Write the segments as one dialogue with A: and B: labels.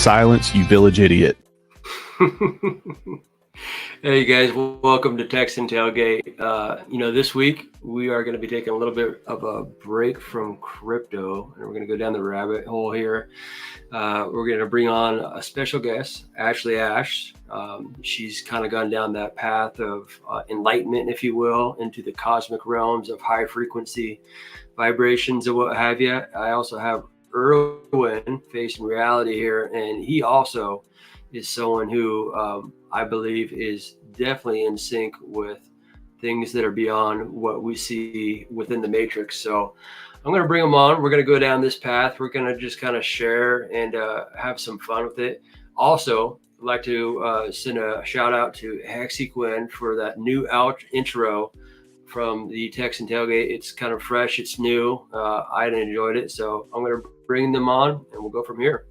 A: silence, you village idiot.
B: Hey guys, welcome to TEXAN Tailgate. This week we are going to be taking a little bit of a break from crypto, and we're going to go down the rabbit hole here. We're going to bring on a special guest, Ashley Ash. She's kind of gone down that path of enlightenment, if you will, into the cosmic realms of high frequency vibrations and what have you. I also have Erwin facing reality here, and he also is someone who I believe is definitely in sync with things that are beyond what we see within the matrix. So I'm going to bring them on. We're going to go down this path. We're going to just kind of share and have some fun with it. Also, I'd like to send a shout out to Hexy Quinn for that new intro from the TEXAN Tailgate. It's kind of fresh. It's new. I enjoyed it. So I'm going to bring them on and we'll go from here.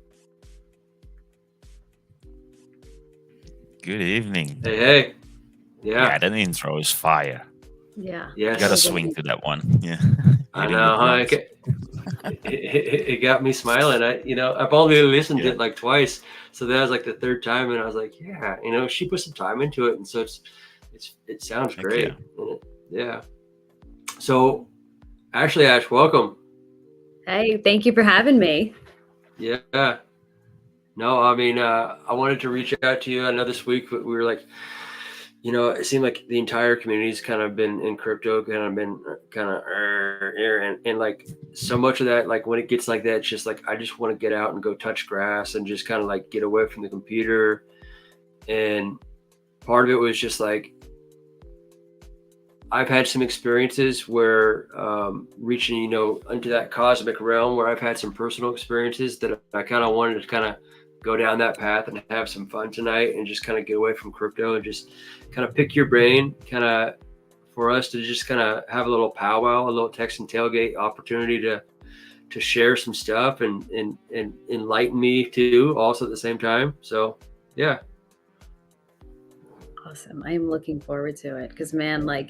C: Good evening.
B: Hey.
C: Yeah, that intro is fire.
D: Yeah.
B: Yes.
C: You gotta swing to that one. Yeah.
B: I know. It got me smiling. I've only listened to it like twice, so that was like the third time, and I was like, yeah, she put some time into it, and so it sounds great. Yeah. So, Ashley Ash, welcome.
D: Hey, thank you for having me.
B: Yeah. No, I mean, I wanted to reach out to you. I know this week we were like, it seemed like the entire community's kind of been in crypto, and like so much of that, like when it gets like that, it's just like, I just want to get out and go touch grass and just kind of like get away from the computer. And part of it was just like, I've had some experiences where reaching, into that cosmic realm where I've had some personal experiences that I kind of wanted to kind of go down that path and have some fun tonight and just kind of get away from crypto and just kind of pick your brain, kind of for us to just kind of have a little powwow, a little TEXAN Tailgate opportunity to share some stuff and enlighten me too, also at the same time. So, yeah.
D: Awesome. I am looking forward to it because, man, like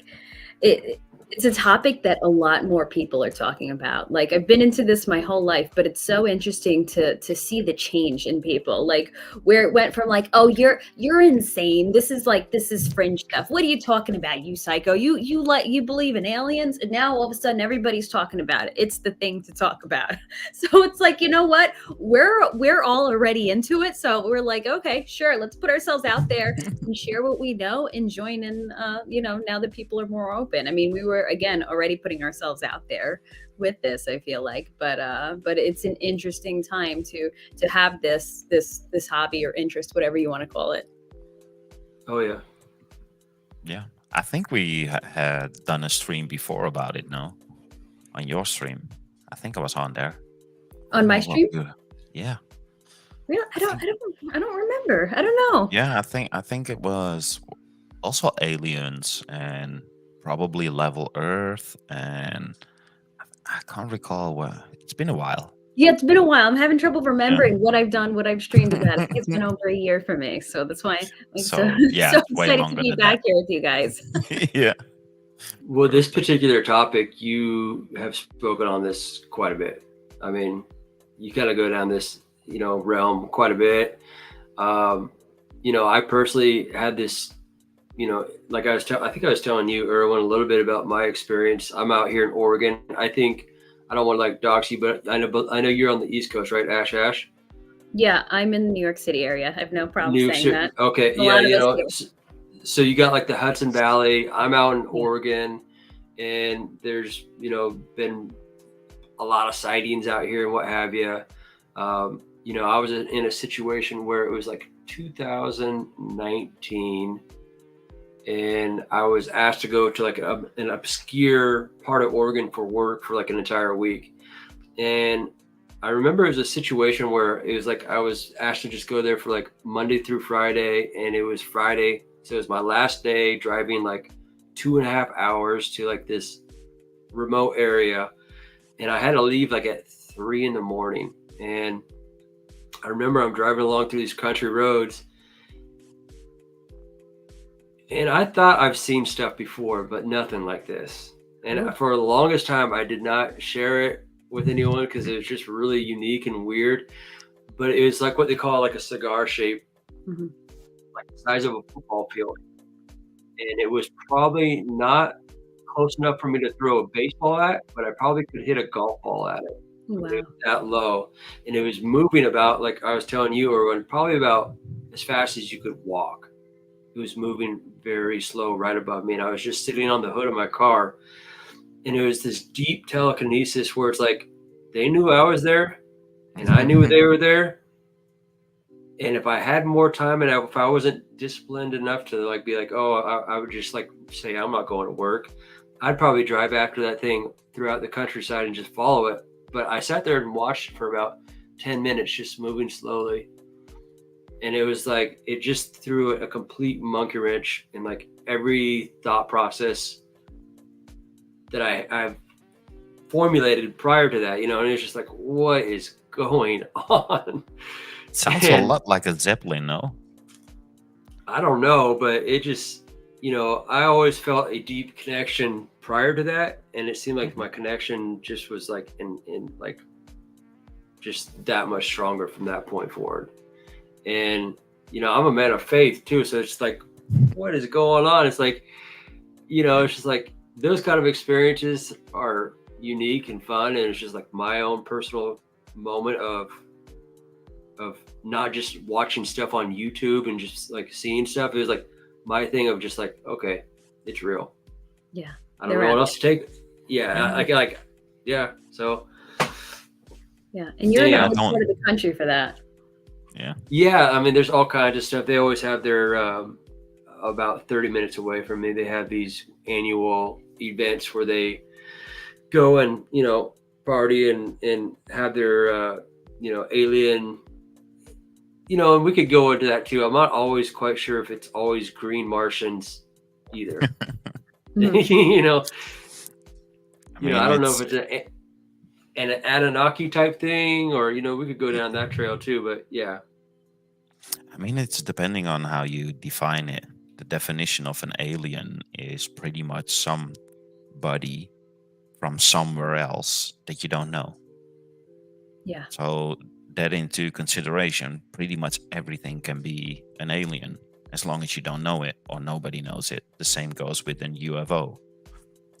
D: it's a topic that a lot more people are talking about. Like, I've been into this my whole life, but it's so interesting to see the change in people, like where it went from like, oh, you're insane. This is fringe stuff. What are you talking about? You psycho, you believe in aliens. And now all of a sudden everybody's talking about it. It's the thing to talk about. So it's like, you know what? We're all already into it. So we're like, okay, sure. Let's put ourselves out there and share what we know and join in, now that people are more open. I mean, we were, again, already putting ourselves out there with this, I feel like, but it's an interesting time to have this hobby or interest, whatever you want to call it.
B: Oh
C: yeah. I think we had done a stream before about it. No, on your stream, I think I was on there.
D: On my stream?
C: Yeah.
D: Really? I don't remember. I don't know.
C: Yeah, I think it was also aliens and probably level Earth, and I can't recall what. It's been a while.
D: Yeah, it's been a while. I'm having trouble remembering what I've done, what I've streamed about. I think it's been over a year for me, so that's why I'm so excited to be back here with you guys.
C: Yeah.
B: Well, this particular topic, you have spoken on this quite a bit. I mean, you kind of go down this, realm quite a bit. I personally had this. Like I think I was telling you, Erwin, a little bit about my experience. I'm out here in Oregon. I think I don't want to like dox you, but I know you're on the East Coast, right, Ash?
D: Yeah, I'm in the New York City area. I have no problem saying that.
B: Okay, yeah, so you got like the Hudson Valley. I'm out in Oregon, and there's been a lot of sightings out here and what have you. I was in a situation where it was like 2019. And I was asked to go to like an obscure part of Oregon for work for like an entire week. And I remember it was a situation where it was like I was asked to just go there for like Monday through Friday, and it was Friday. So it was my last day driving like 2.5 hours to like this remote area. And I had to leave like at 3 a.m. And I remember I'm driving along through these country roads. And I thought I've seen stuff before, but nothing like this. And for the longest time, I did not share it with anyone because it was just really unique and weird. but it was like what they call like a cigar shape,
D: Mhm.
B: like the size of a football field. And it was probably not close enough for me to throw a baseball at, but I probably could hit a golf ball at it. It
D: Wow.
B: was that low, and it was moving about, like I was telling you, or probably about as fast as you could walk. It was moving very slow right above me, and I was just sitting on the hood of my car, and it was this deep telekinesis where it's like they knew I was there, and I knew they were there. And if I had more time, and if I wasn't disciplined enough to like be like, oh, I would just like say I'm not going to work, I'd probably drive after that thing throughout the countryside and just follow it. But I sat there and watched it for about 10 minutes, just moving slowly. And it was like, it just threw a complete monkey wrench in like every thought process that I've formulated prior to that, and it's just like, what is going on?
C: Sounds a
B: And
C: lot like a Zeppelin, no?
B: I don't know, but it just, I always felt a deep connection prior to that. And it seemed like my connection just was like in like just that much stronger from that point forward. And, I'm a man of faith too. So it's like, what is going on? It's like, it's just like those kind of experiences are unique and fun. And it's just like my own personal moment of not just watching stuff on YouTube and just like seeing stuff. It was like my thing of just like, okay, it's real.
D: Yeah.
B: I don't know what else to take. Yeah, yeah. So
D: yeah, and you're in
B: yeah,
D: a good part of the country for that.
B: Yeah. I mean, there's all kinds of stuff. They always have their about 30 minutes away from me. They have these annual events where they go and party and have their alien. And we could go into that too. I'm not always quite sure if it's always green Martians either.
C: I mean,
B: I don't know if it's an Anunnaki type thing, or we could go down that trail too. But yeah,
C: I mean, it's depending on how you define it. The definition of an alien is pretty much somebody from somewhere else that you don't know.
D: Yeah.
C: So that into consideration, pretty much everything can be an alien as long as you don't know it or nobody knows it. The same goes with an UFO.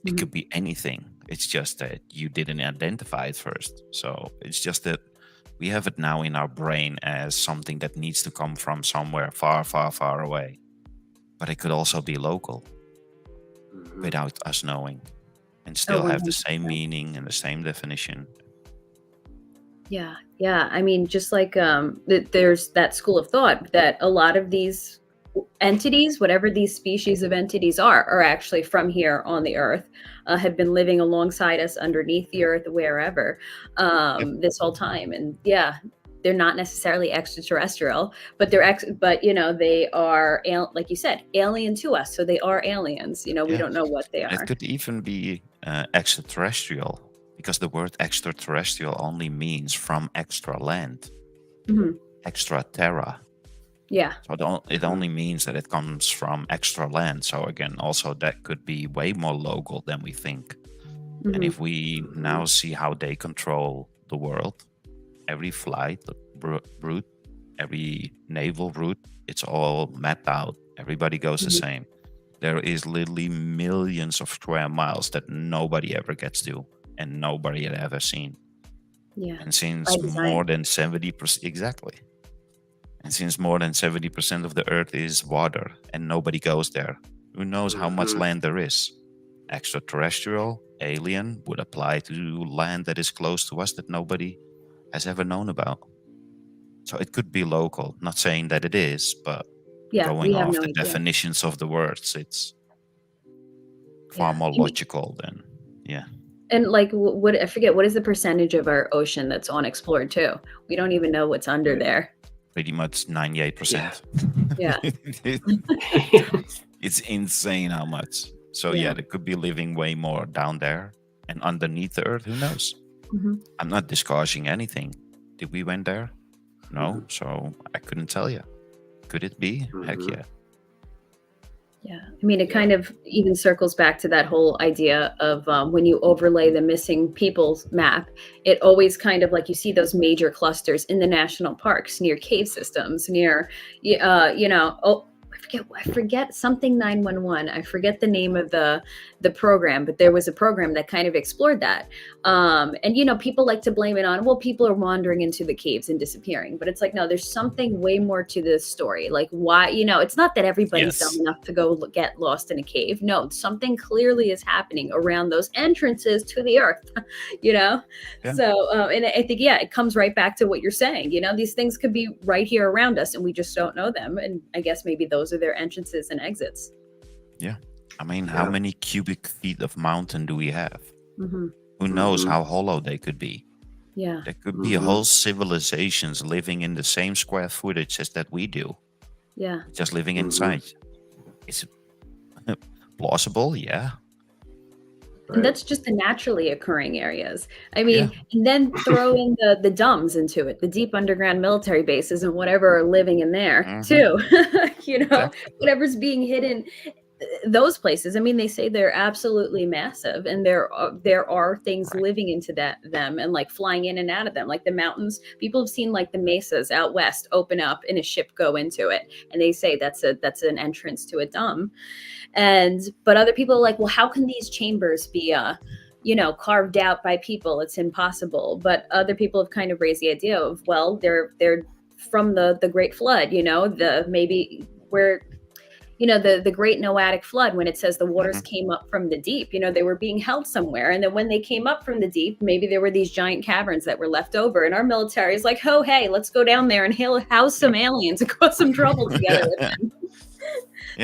C: It could be anything. It's just that you didn't identify it first. So it's just that we have it now in our brain as something that needs to come from somewhere far, far, far away. But it could also be local without us knowing and still have the same meaning and the same definition.
D: Yeah. Yeah. I mean, just like there's that school of thought that a lot of these entities, whatever these species of entities are actually from here on the earth, have been living alongside us underneath the earth, wherever, this whole time. And yeah, they're not necessarily extraterrestrial, but they are, like you said, alien to us. So they are aliens. We don't know what they are.
C: It could even be extraterrestrial, because the word extraterrestrial only means from extra land, extra terra.
D: Yeah.
C: So it only means that it comes from extra land. So again, also that could be way more local than we think. And if we now see how they control the world, every flight route, every naval route, it's all mapped out. Everybody goes the same. There is literally millions of square miles that nobody ever gets to and nobody had ever seen.
D: Yeah.
C: And since more than 70%, exactly. And since more than 70% of the earth is water and nobody goes there, who knows how much land there is? Extraterrestrial, alien would apply to land that is close to us that nobody has ever known about. So it could be local, not saying that it is, but going off the definitions of the words, it's far more logical than,
D: And like, what I forget, what is the percentage of our ocean that's unexplored too? We don't even know what's under there.
C: Pretty much 98%.
D: Yeah.
C: It's insane how much. So there could be living way more down there and underneath the earth. Who knows? I'm not discouraging anything. Did we went there? No. So I couldn't tell you. Could it be? Heck yeah.
D: Yeah, I mean, it kind of even circles back to that whole idea of when you overlay the missing people's map, it always kind of like you see those major clusters in the national parks near cave systems, near, oh, I forget something 911. I forget the name of the program, but there was a program that kind of explored that. And people like to blame it on, well, people are wandering into the caves and disappearing, but it's like, no, there's something way more to this story. Like why, it's not that everybody's dumb
C: Yes.
D: enough to go get lost in a cave. No, something clearly is happening around those entrances to the earth, you know?
C: Yeah.
D: So, and I think, it comes right back to what you're saying, these things could be right here around us and we just don't know them. And I guess maybe those are their entrances and exits.
C: Yeah. I mean, how many cubic feet of mountain do we have?
D: Mm-hmm.
C: Who knows how hollow they could be?
D: Yeah.
C: There could be whole civilizations living in the same square footage as that we do,
D: Yeah.
C: just living inside. It's plausible, yeah.
D: And that's just the naturally occurring areas. I mean, and then throw in the DUMBs into it, the deep underground military bases and whatever are living in there too. Whatever's being hidden, those places. I mean, they say they're absolutely massive, and there are things living into them and like flying in and out of them, like the mountains. People have seen like the mesas out west open up and a ship go into it, and they say that's an entrance to a DUMB. But other people are like, well, how can these chambers be carved out by people? It's impossible. But other people have kind of raised the idea of, well, they're from the Great Flood, maybe where the Great Noatic Flood, when it says the waters came up from the deep, they were being held somewhere. And then when they came up from the deep, maybe there were these giant caverns that were left over. And our military is like, oh, hey, let's go down there and house some aliens and cause some trouble together with them.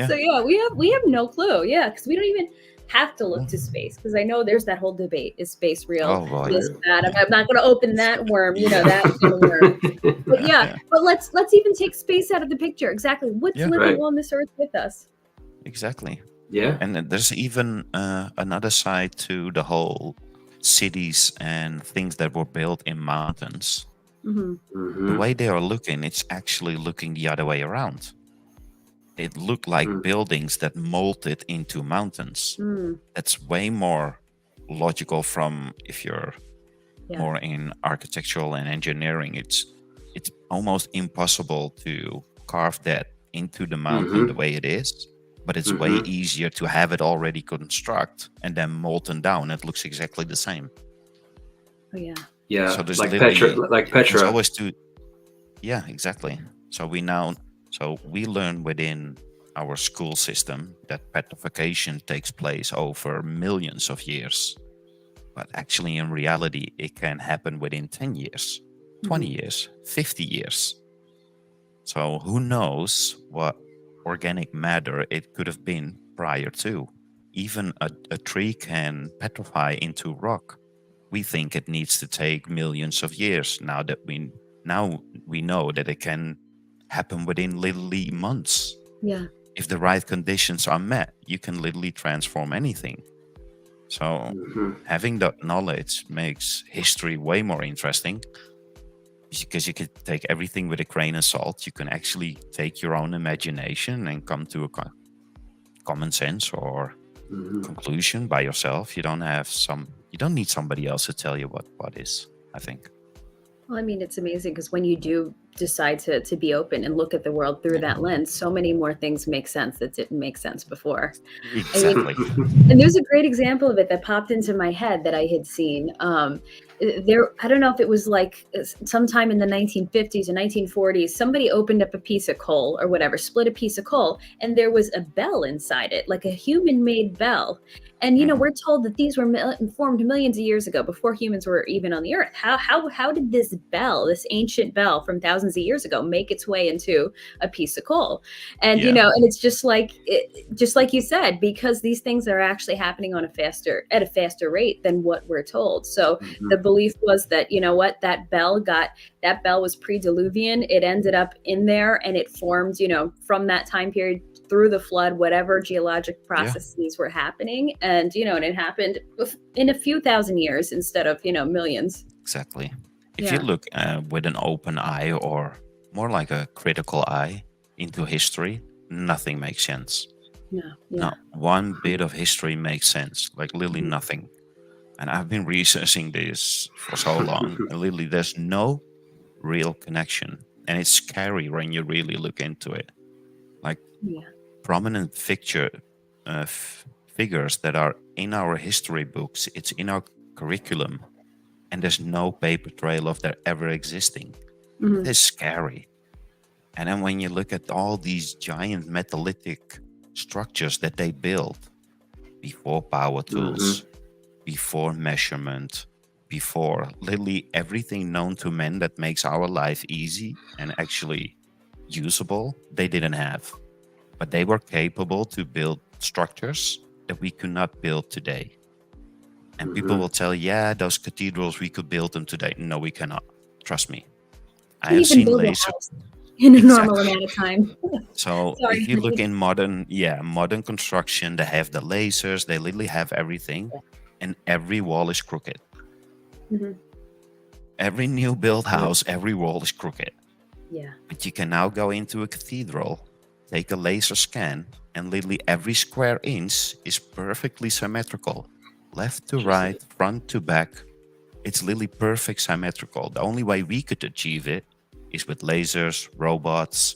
D: So we have no clue. Yeah, because we don't even have to look to space, because I know there's that whole debate: is space real?
C: Oh, boy.
D: Is that? I'm not going to open that worm. That kind of worm. But but let's even take space out of the picture. Exactly, what's living on this earth with us?
C: Exactly.
B: Yeah.
C: And there's even another side to the whole cities and things that were built in mountains. The way they are looking, it's actually looking the other way around. It looked like buildings that molded into mountains. That's way more logical from if you're more in architectural and engineering. It's almost impossible to carve that into the mountain the way it is, but it's way easier to have it already construct and then molten down. It looks exactly the same.
D: Oh yeah.
B: Yeah.
C: So there's
B: like Petra.
C: There's always yeah, exactly. So we learn within our school system that petrification takes place over millions of years. But actually, in reality, it can happen within 10 years, 20 years, 50 years. So who knows what organic matter it could have been prior to. Even a tree can petrify into rock. We think it needs to take millions of years. Now we know that it can happen within literally months.
D: Yeah.
C: If the right conditions are met, you can literally transform anything. So having that knowledge makes history way more interesting, because you could take everything with a grain of salt. You can actually take your own imagination and come to a common sense or conclusion by yourself. You don't need somebody else to tell you what is, I think.
D: Well, I mean, it's amazing because when you do decide to be open and look at the world through that lens, so many more things make sense that didn't make sense before.
C: Exactly.
D: And there's a great example of it that popped into my head that I had seen. I don't know if it was like sometime in the 1950s or 1940s, somebody opened up a piece of coal or whatever, split a piece of coal, and there was a bell inside it, like a human-made bell. And, we're told that these were formed millions of years ago, before humans were even on the earth. How did this bell, this ancient bell from thousands of years ago, make its way into a piece of coal? And, and it's just like you said, because these things are actually happening at a faster rate than what we're told. So the belief was that, that bell was pre-Diluvian. It ended up in there and it formed, from that time period through the flood, whatever geologic processes were happening. And, and it happened in a few thousand years instead of, millions.
C: Exactly. If you look with an open eye, or more like a critical eye, into history, nothing makes sense.
D: Yeah. Yeah.
C: Not one bit of history makes sense, like literally
D: Mhm.
C: nothing. And I've been researching this for so long, and literally there's no real connection. And it's scary when you really look into it. Like
D: Yeah.
C: prominent figures that are in our history books, it's in our curriculum, and there's no paper trail of their ever existing.
D: Mhm.
C: It's scary. And then when you look at all these giant metallithic structures that they built before power tools, before measurement, before literally everything known to men that makes our life easy and actually usable, they didn't have. But they were capable to build structures that we could not build today. And people will tell, yeah, those cathedrals, we could build them today. No, we cannot. Trust me. I
D: Can't
C: have
D: even
C: seen
D: build a
C: laser.
D: house in a normal
C: Exactly.
D: amount of time.
C: So
D: Sorry.
C: if you look in modern construction, they have the lasers, they literally have everything, and every wall is crooked.
D: Mhm.
C: Every new built house, every wall is crooked.
D: Yeah.
C: But you can now go into a cathedral, take a laser scan, and literally every square inch is perfectly symmetrical. Left to right, front to back. It's literally perfect symmetrical. The only way we could achieve it is with lasers, robots,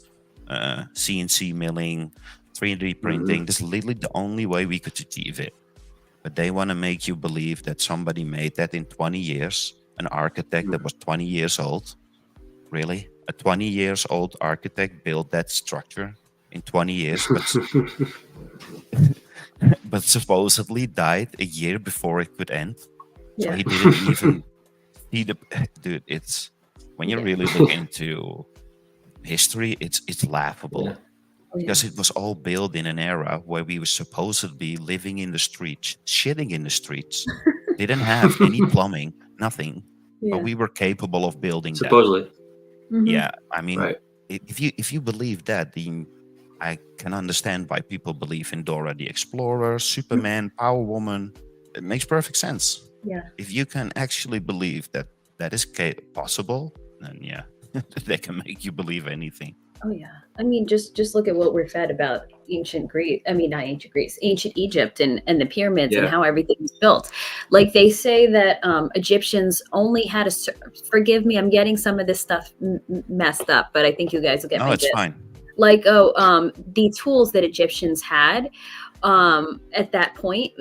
C: CNC milling, 3D printing. This is literally the only way we could achieve it. But they want to make you believe that somebody made that in 20 years, an architect that was 20 years old. Really? A 20 years old architect built that structure in 20 years, but supposedly died a year before it could end. So
D: Yeah.
C: he didn't even see the dude. It's when you
D: Yeah.
C: really look into history, it's laughable
B: Yeah.
D: Oh, yeah.
C: because it was all built in an era where we were supposedly living in the streets, shitting in the streets, didn't have any plumbing, nothing, but
D: Yeah.
C: we were capable of building that.
B: Supposedly,
D: Mhm.
C: Yeah, I mean,
B: right?
C: if you believe that, then I can understand why people believe in Dora the Explorer, Superman, Power Woman. It makes perfect sense.
D: Yeah.
C: If you can actually believe that that is possible, then yeah, they can make you believe anything.
D: Oh yeah. I mean, just look at what we're fed about ancient Greece. I mean, not ancient Greece, ancient Egypt, and the pyramids and
B: Yeah.
D: how everything was built. Like they say that Egyptians only had a. Forgive me, I'm getting some of this stuff messed up, but I think you guys will get
C: No,
D: my
C: it's
D: gist.
C: fine.
D: Like the tools that Egyptians had at that point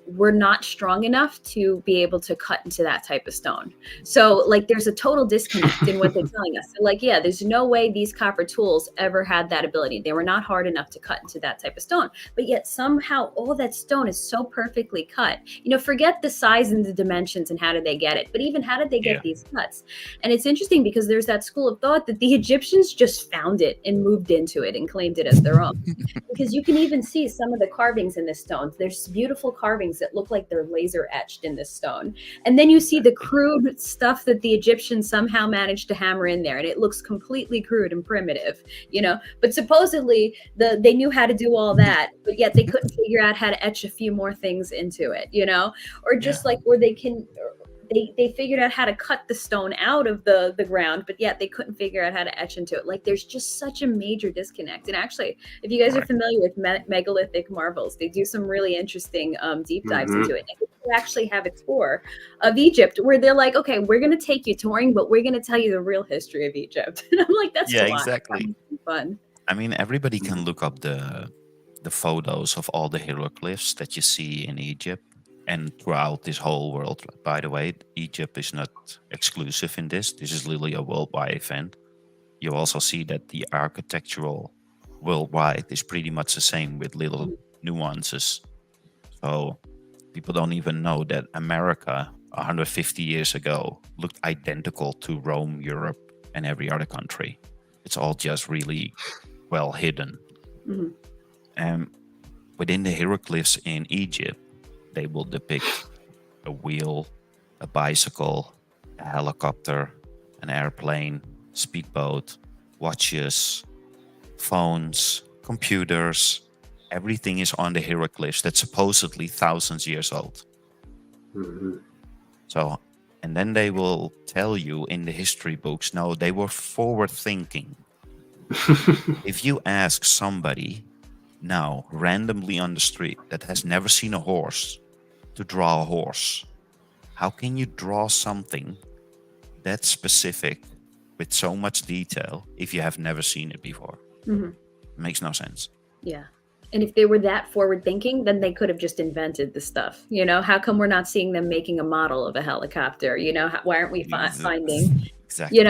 D: were not strong enough to be able to cut into that type of stone. So like there's a total disconnect in what they're telling us. So, like, yeah, there's no way these copper tools ever had that ability. They were not hard enough to cut into that type of stone. But yet somehow all that stone is so perfectly cut. You know, forget the size and the dimensions and how did they get it, but even how did they get
C: Yeah.
D: these cuts? And it's interesting because there's that school of thought that the Egyptians just found it and moved into it and claimed it as their own. Because you can even see some of the carvings in this stone. There's beautiful carvings that look like they're laser etched in this stone. And then you see the crude stuff that the Egyptians somehow managed to hammer in there. And it looks completely crude and primitive, you know. But supposedly they knew how to do all that, but yet they couldn't figure out how to etch a few more things into it, you know, or just
C: Yeah.
D: like where they can they figured out how to cut the stone out of the ground, but yet they couldn't figure out how to etch into it. Like there's just such a major disconnect. And actually, if you guys are
C: Correct.
D: familiar with megalithic marvels, they do some really interesting deep dives into it. And you actually have a tour of Egypt where they're like, okay, we're going to take you touring, but we're going to tell you the real history of Egypt. And I'm like, that's
C: Yeah,
D: a lot.
C: exactly.
D: Fun.
C: I mean, everybody can look up the photos of all the hieroglyphs that you see in Egypt and throughout this whole world. By the way, Egypt is not exclusive in this. This is literally a worldwide event. You also see that the architectural worldwide is pretty much the same with little nuances. So people don't even know that America 150 years ago looked identical to Rome, Europe, and every other country. It's all just really well hidden.
D: Mhm.
C: And within the hieroglyphs in Egypt, they will depict a wheel, a bicycle, a helicopter, an airplane, speedboat, watches, phones, computers. Everything is on the hieroglyphs that's supposedly thousands years old. So, and then they will tell you in the history books, no, they were forward thinking. If you ask somebody now randomly on the street that has never seen a horse to draw a horse. How can you draw something that specific with so much detail if you have never seen it before?
D: Mhm.
C: Makes no sense.
D: Yeah. And if they were that forward thinking, then they could have just invented the stuff. How come we're not seeing them making a model of a helicopter? Why aren't we finding,
C: Exactly.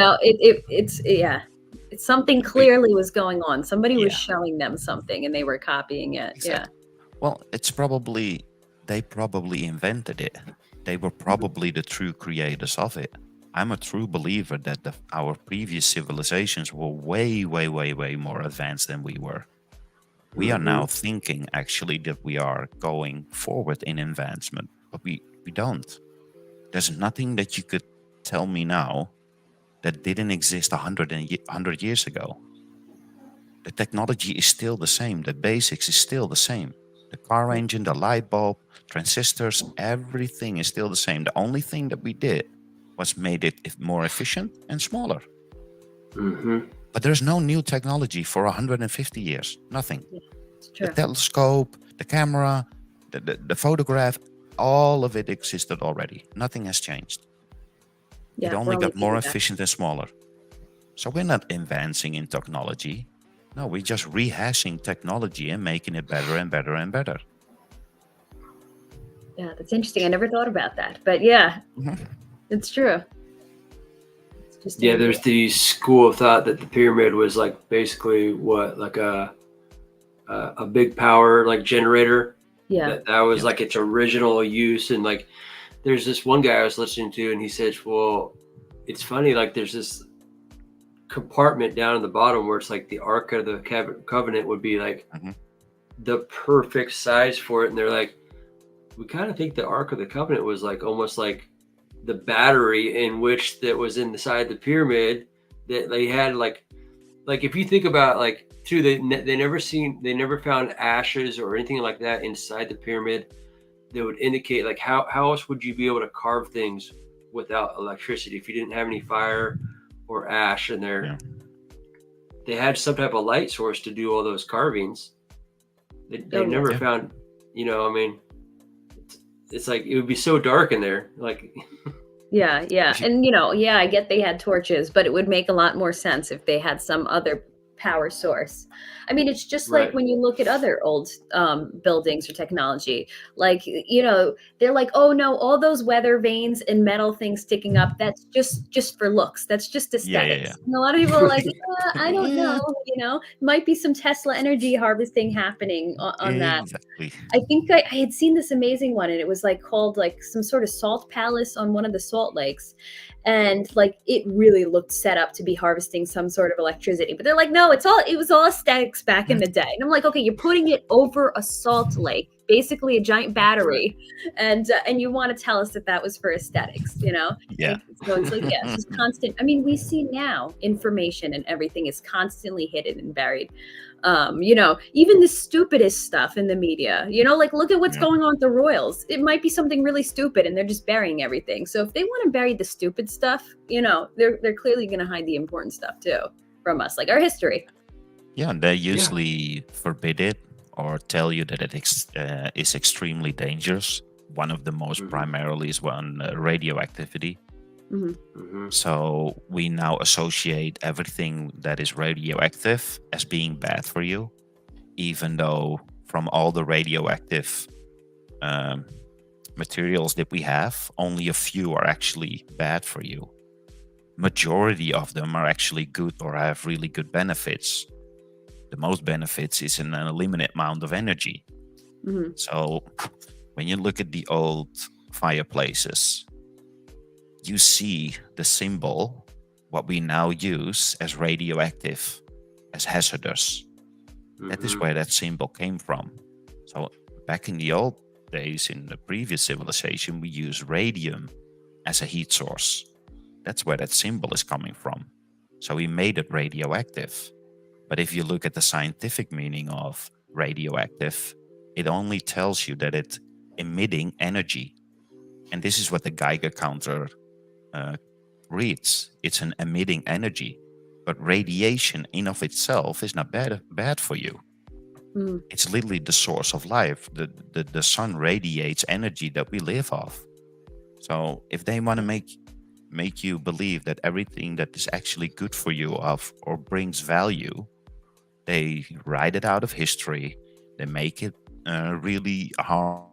D: it's something clearly was going on. Somebody was
C: Yeah.
D: showing them something and they were copying it.
C: Exactly. Well, they probably invented it. They were probably the true creators of it. I'm a true believer that our previous civilizations were way, way, way, way more advanced than we were. We are now thinking actually that we are going forward in advancement, but we don't. There's nothing that you could tell me now that didn't exist 100 years ago. The technology is still the same. The basics is still the same. The car engine, the light bulb, transistors, everything is still the same. The only thing that we did was made it more efficient and smaller. But there's no new technology for 150 years. Nothing.
D: It's true.
C: The telescope, the camera, the photograph, all of it existed already. Nothing has changed.
D: Yeah,
C: it only
D: we're
C: got more
D: getting better.
C: efficient and smaller. So we're not advancing in technology. No, we're just rehashing technology and making it better and better and better.
D: Yeah, that's interesting. I never thought about that. But yeah, it's true. It's just
B: There's the school of thought that the pyramid was like basically like a big power like generator.
D: Yeah.
B: That was like its original use. And like there's this one guy I was listening to and he said, well, it's funny, like there's this compartment down at the bottom where it's like the Ark of the Covenant would be like the perfect size for it. And they're like, we kind of think the Ark of the Covenant was like almost like the battery in which that was inside the pyramid that they had like if you think about like too, they never found ashes or anything like that inside the pyramid that would indicate like how else would you be able to carve things without electricity if you didn't have any fire or ash in there. Yeah. They had some type of light source to do all those carvings. They never found, I mean, it's like it would be so dark in there, like.
D: Yeah. And I get they had torches, but it would make a lot more sense if they had some other power source. I mean, it's just like when you look at other old buildings or technology, like, they're like, oh no, all those weather vanes and metal things sticking up, that's just for looks. That's just aesthetics.
C: Yeah.
D: And a lot of people are like, I don't know, might be some Tesla energy harvesting happening on that.
C: Exactly.
D: I think I had seen this amazing one and it was like called like some sort of salt palace on one of the salt lakes. And like, it really looked set up to be harvesting some sort of electricity, but they're like, no, it was all aesthetics back in the day. And I'm like, okay, you're putting it over a salt lake, basically a giant battery. And you want to tell us that was for aesthetics,
C: Yeah.
D: So it's like, it's just constant. I mean, we see now information and everything is constantly hidden and buried. Even the stupidest stuff in the media, like look at what's going on with the royals. It might be something really stupid and they're just burying everything. So if they want to bury the stupid stuff, they're clearly going to hide the important stuff too from us, like our history.
C: Yeah, and they usually forbid it or tell you that it is extremely dangerous. One of the most primarily is radioactivity. So we now associate everything that is radioactive as being bad for you, even though from all the radioactive materials that we have, only a few are actually bad for you. Majority of them are actually good or have really good benefits. The most benefits is an unlimited amount of energy. So when you look at the old fireplaces, you see the symbol, what we now use as radioactive, as hazardous. That is where that symbol came from. So back in the old days, in the previous civilization, we used radium as a heat source. That's where that symbol is coming from. So we made it radioactive. But if you look at the scientific meaning of radioactive, it only tells you that it's emitting energy. And this is what the Geiger counter reads. It's an emitting energy. But radiation in of itself is not bad for you.
D: Mm.
C: It's literally the source of life. The sun radiates energy that we live off. So if they want to make you believe that everything that is actually good for you or brings value, they write it out of history. They make it really hard.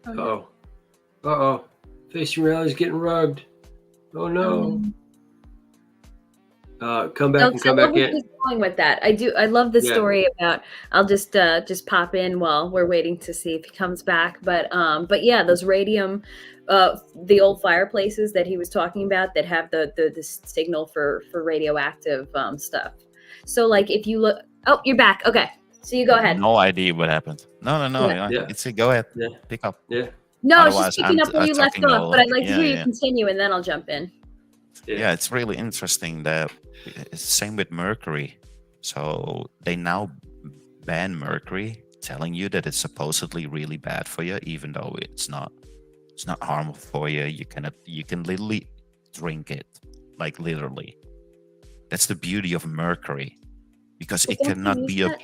D: Oh,
B: Uh-oh. Uh-oh. Facing reality is getting rugged. Oh no. Come back
D: No,
B: and
D: 'cause I
B: come
D: love
B: back
D: where
B: in.
D: he's going with that. I love the
B: Yeah.
D: story about. I'll just pop in while we're waiting to see if he comes back. But yeah, those radium, the old fireplaces that he was talking about that have the signal for radioactive stuff. So like if you look, oh, you're back. Okay, so you go ahead.
C: No idea what happened. No.
D: Yeah.
B: Yeah.
C: It's a go ahead.
B: Yeah.
C: Pick up.
B: Yeah.
D: No, it's just
C: Otherwise,
D: picking up where you left
C: talking
D: off. But
C: all.
D: I'd like to
C: Yeah,
D: hear you
C: yeah.
D: continue, and then I'll jump in.
C: Yeah, it's really interesting that it's same with mercury. So they now ban mercury, telling you that it's supposedly really bad for you, even though it's not. It's not harmful for you. You can literally drink it, like literally. That's the beauty of mercury, because
D: But
C: it
D: don't they
C: cannot
D: use
C: be a
D: that?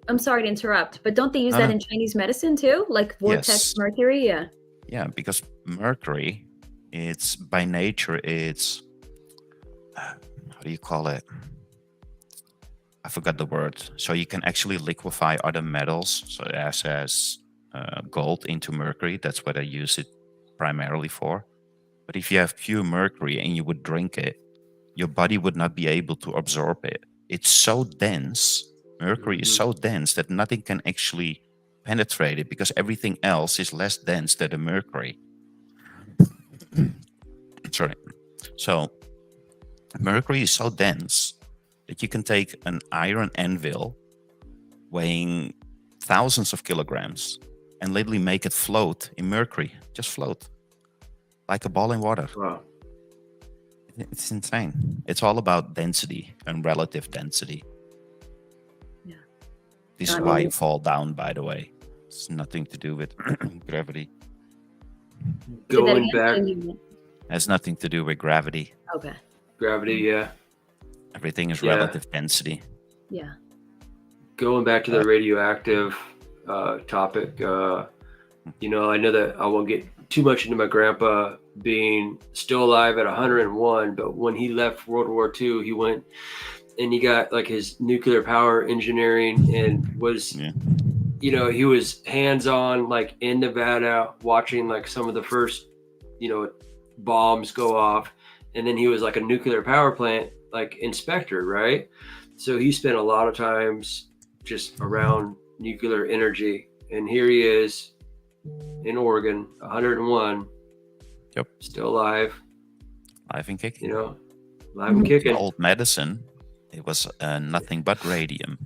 D: I'm sorry to interrupt, but don't they use
C: no,
D: that
C: no.
D: in Chinese medicine too? Like vortex
C: Yes.
D: mercury? Yeah.
C: Yeah, because mercury, it's by nature, it's how do you call it? I forgot the word. So you can actually liquefy other metals, so as gold into mercury. That's what I use it primarily for. But if you have pure mercury and you would drink it, your body would not be able to absorb it. It's so dense. Mercury is so dense that nothing can actually penetrate it because everything else is less dense than the mercury. Sorry. So mercury is so dense that you can take an iron anvil weighing thousands of kilograms and literally make it float in mercury. Just float like a ball in water.
B: Wow.
C: It's insane. It's all about density and relative density.
D: Yeah.
C: This is
D: I
C: why
D: mean-
C: you fall down, by the way. It's nothing to do with gravity.
B: Going back,
C: Has nothing to do with gravity.
D: Okay.
B: gravity, yeah.
C: Everything is
B: Yeah.
C: relative density.
D: Yeah.
B: Going back to the radioactive topic, you know, I know that I won't get too much into my grandpa being still alive at 101, but when he left World War II, he went and he got like his nuclear power engineering and was,
C: Yeah.
B: you know, he was hands-on like in Nevada watching like some of the first, you know, bombs go off. And then he was like a nuclear power plant like inspector, right? So he spent a lot of times just around nuclear energy. And here he is in Oregon, 101.
C: Yep.
B: Still alive,
C: Live and kicking.
B: you know, alive and kicking.
C: Old medicine, it was nothing but radium.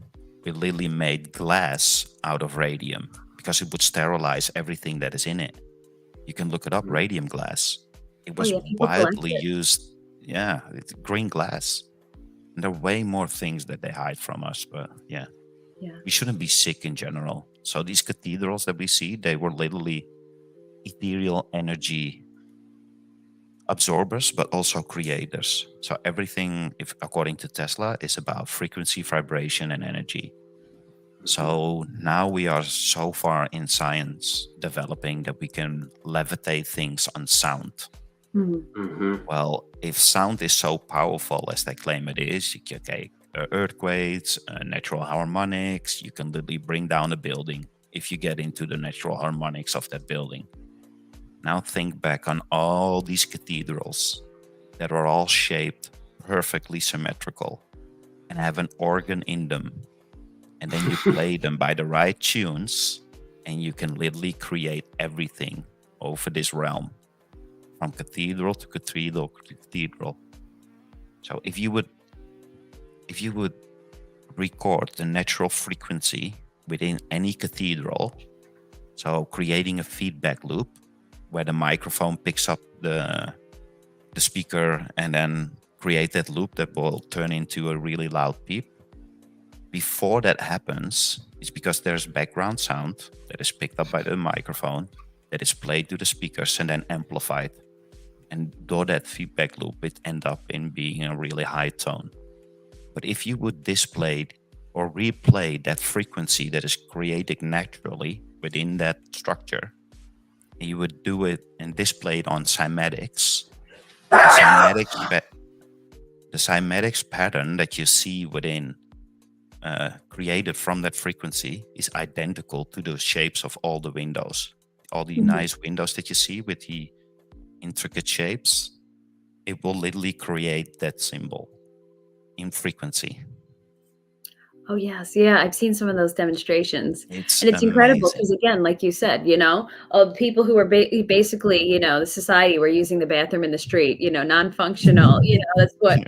C: We literally made glass out of radium because it would sterilize everything that is in it. You can look it up, radium glass. It was
D: yeah, people collect
C: widely
D: it.
C: used. Yeah, it's green glass. And there are way more things that they hide from us, but yeah.
D: Yeah.
C: We shouldn't be sick in general. So these cathedrals that we see, they were literally ethereal energy absorbers, but also creators. So everything, if according to Tesla, is about frequency, vibration, and energy. So now we are so far in science developing that we can levitate things on sound.
D: Mhm.
B: Mm-hmm.
C: Well, if sound is so powerful as they claim it is, okay, earthquakes, natural harmonics, you can literally bring down a building if you get into the natural harmonics of that building. Now think back on all these cathedrals that are all shaped perfectly symmetrical and have an organ in them. And then you play them by the right tunes and you can literally create everything over this realm. From cathedral to cathedral to cathedral. So if you would record the natural frequency within any cathedral, so creating a feedback loop where the microphone picks up the speaker and then create that loop that will turn into a really loud beep. Before that happens, it's because there's background sound that is picked up by the microphone, that is played to the speakers and then amplified. And though that feedback loop, it ends up in being a really high tone. But if you would display or replay that frequency that is created naturally within that structure, and you would do it and display it on cymatics, the cymatics pattern that you see within created from that frequency is identical to the shapes of all the windows. All the nice windows that you see with the intricate shapes, it will literally create that symbol in frequency.
D: Oh yes, yeah, I've seen some of those demonstrations,
C: It's
D: and it's incredible
C: amazing.
D: because, again, like you said, people who are basically, the society were using the bathroom in the street, non-functional, that's what,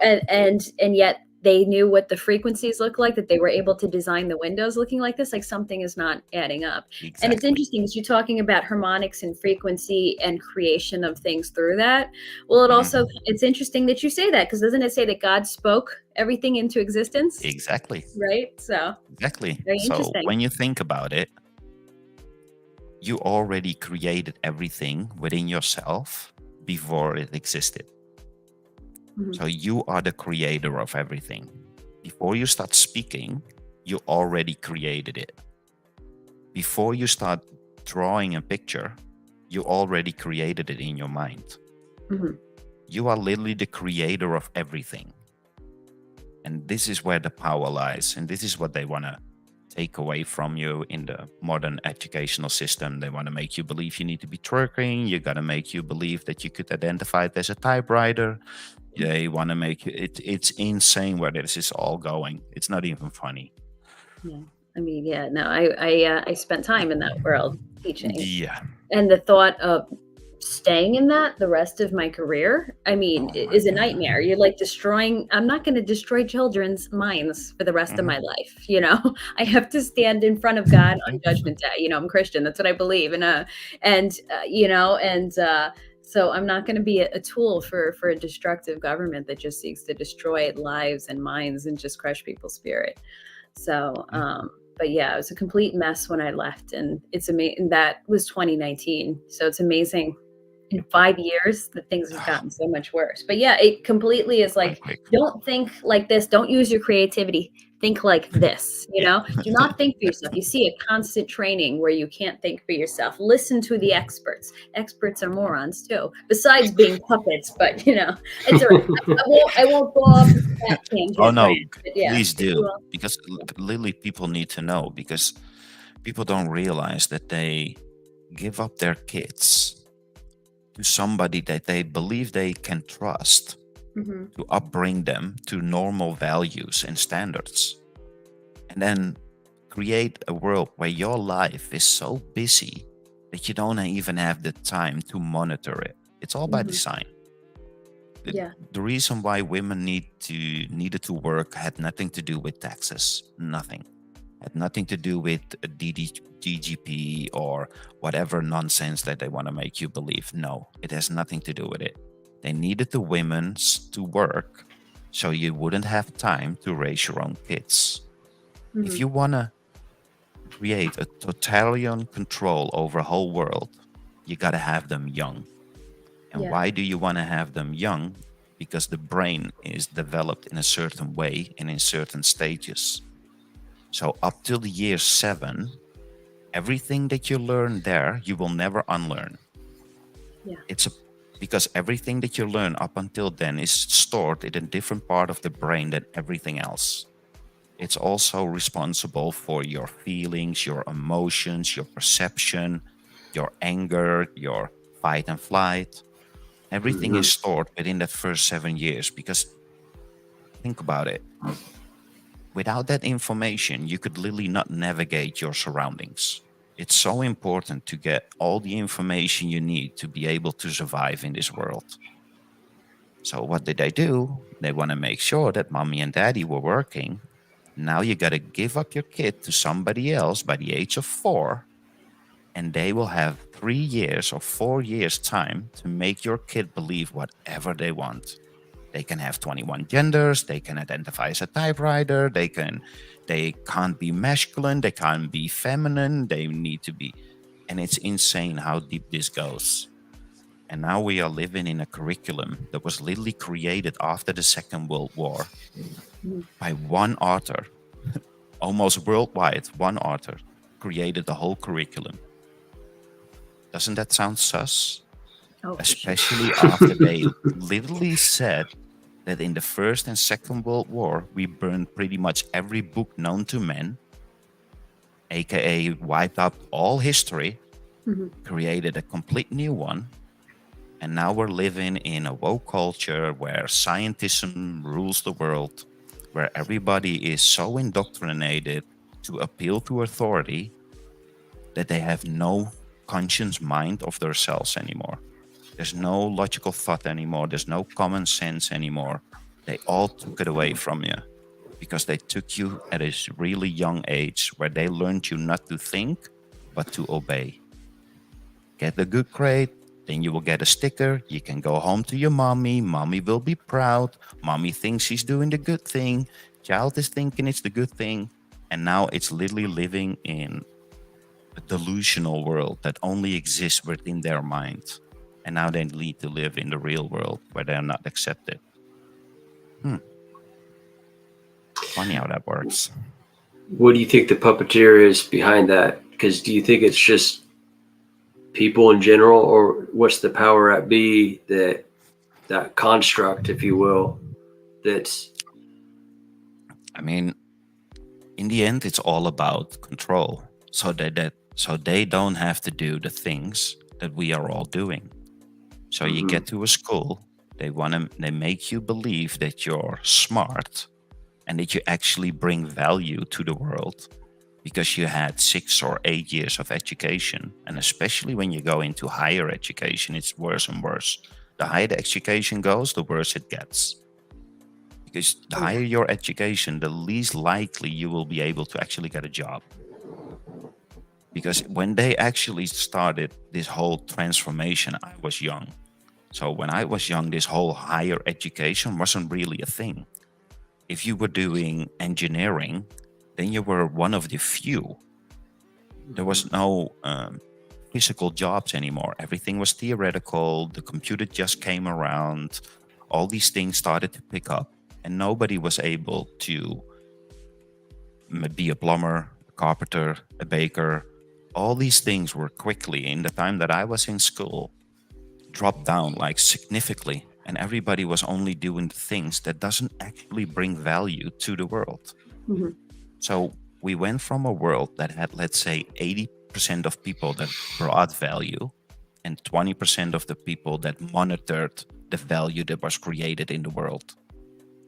D: and yet they knew what the frequencies look like, that they were able to design the windows looking like this. Like, something is not adding up. And it's
C: Exactly.
D: interesting because you're talking about harmonics and frequency and creation of things through that. Well, it's interesting that you say that, because doesn't it say that God spoke everything into existence?
C: Exactly.
D: Right? So
C: Exactly.
D: very
C: So
D: interesting.
C: when you think about it, you already created everything within yourself before it existed.
D: Mhm.
C: So you are the creator of everything. Before you start speaking, you already created it. Before you start drawing a picture, you already created it in your mind.
D: Mhm.
C: You are literally the creator of everything. And this is where the power lies. And this is what they want to take away from you in the modern educational system. They want to make you believe you need to be twerking. You got to make you believe that you could identify it as a typewriter. They want to make it's insane where this is all going. It's not even funny.
D: Yeah. I mean, yeah, no, I spent time in that world teaching.
C: Yeah.
D: And the thought of staying in that the rest of my career, I mean,
C: Oh my
D: is a
C: God.
D: nightmare. You're like I'm not going to destroy children's minds for the rest of my life. I have to stand in front of God on Judgment Day. I'm Christian. That's what I believe. So I'm not going to be a tool for a destructive government that just seeks to destroy lives and minds and just crush people's spirit. So, but yeah, it was a complete mess when I left, and it's amazing. That was 2019. So it's amazing. In 5 years, that things have gotten so much worse. But yeah, it completely is like,
C: Quick.
D: don't think like this. Don't use your creativity. Think like this. Do not think for yourself. You see a constant training where you can't think for yourself. Listen to the experts. Experts are morons too, besides being puppets. But it's all right. I won't go off that tangent.
C: Oh no,
D: Right? But yeah,
C: please do. Because literally people need to know, because people don't realize that they give up their kids to somebody that they believe they can trust to upbring them to normal values and standards, and then create a world where your life is so busy that you don't even have the time to monitor it. It's all by design.
D: Yeah.
C: The reason why women needed to work had nothing to do with taxes. Nothing. Had nothing to do with DGP or whatever nonsense that they want to make you believe. No, it has nothing to do with it. They needed the women to work so you wouldn't have time to raise your own kids. If you want to create a totalitarian control over a whole world, you got to have them young. And why do you want to have them young? Because the brain is developed in a certain way and in certain stages. So up till the year 7, everything that you learn there, you will never unlearn.
D: Yeah.
C: Because everything that you learn up until then is stored in a different part of the brain than everything else. It's also responsible for your feelings, your emotions, your perception, your anger, your fight and flight. Everything is stored within that first 7 years, because think about it. Without that information, you could literally not navigate your surroundings. It's so important to get all the information you need to be able to survive in this world. So what did they do? They want to make sure that mommy and daddy were working. Now you got to give up your kid to somebody else by the age of 4, and they will have 3 years or 4 years time to make your kid believe whatever they want. They can have 21 genders. They can identify as a typewriter. They can't be masculine. They can't be feminine. They need to be, and it's insane how deep this goes. And now we are living in a curriculum that was literally created after the Second World War by one author, almost worldwide. One author created the whole curriculum. Doesn't that sound sus?
D: Oh, for sure.
C: Especially after they literally said that in the First and Second World War, we burned pretty much every book known to man, aka wiped out all history, created a complete new one, and now we're living in a woke culture where scientism rules the world, where everybody is so indoctrinated to appeal to authority that they have no conscious mind of themselves anymore. There's no logical thought anymore. There's no common sense anymore. They all took it away from you because they took you at a really young age where they learned you not to think, but to obey. Get a good grade, then you will get a sticker. You can go home to your mommy. Mommy will be proud. Mommy thinks she's doing the good thing. Child is thinking it's the good thing. And now it's literally living in a delusional world that only exists within their mind. And now they need to live in the real world where they're not accepted. Funny how that works.
B: What do you think the puppeteer is behind that? Because do you think it's just people in general, or what's the power at be that construct, if you will, that's...
C: I mean, in the end, it's all about control. So they don't have to do the things that we are all doing. So you get to a school, they make you believe that you're smart and that you actually bring value to the world because you had 6 or 8 years of education. And especially when you go into higher education, it's worse and worse. The higher the education goes, the worse it gets. Because the higher your education, the least likely you will be able to actually get a job. Because when they actually started this whole transformation, I was young. So when I was young, this whole higher education wasn't really a thing. If you were doing engineering, then you were one of the few. There was no physical jobs anymore. Everything was theoretical. The computer just came around. All these things started to pick up, and nobody was able to be a plumber, a carpenter, a baker. All these things were quickly, in the time that I was in school, dropped down like significantly, and everybody was only doing the things that doesn't actually bring value to the world. So we went from a world that had, let's say, 80% of people that brought value and 20% of the people that monitored the value that was created in the world.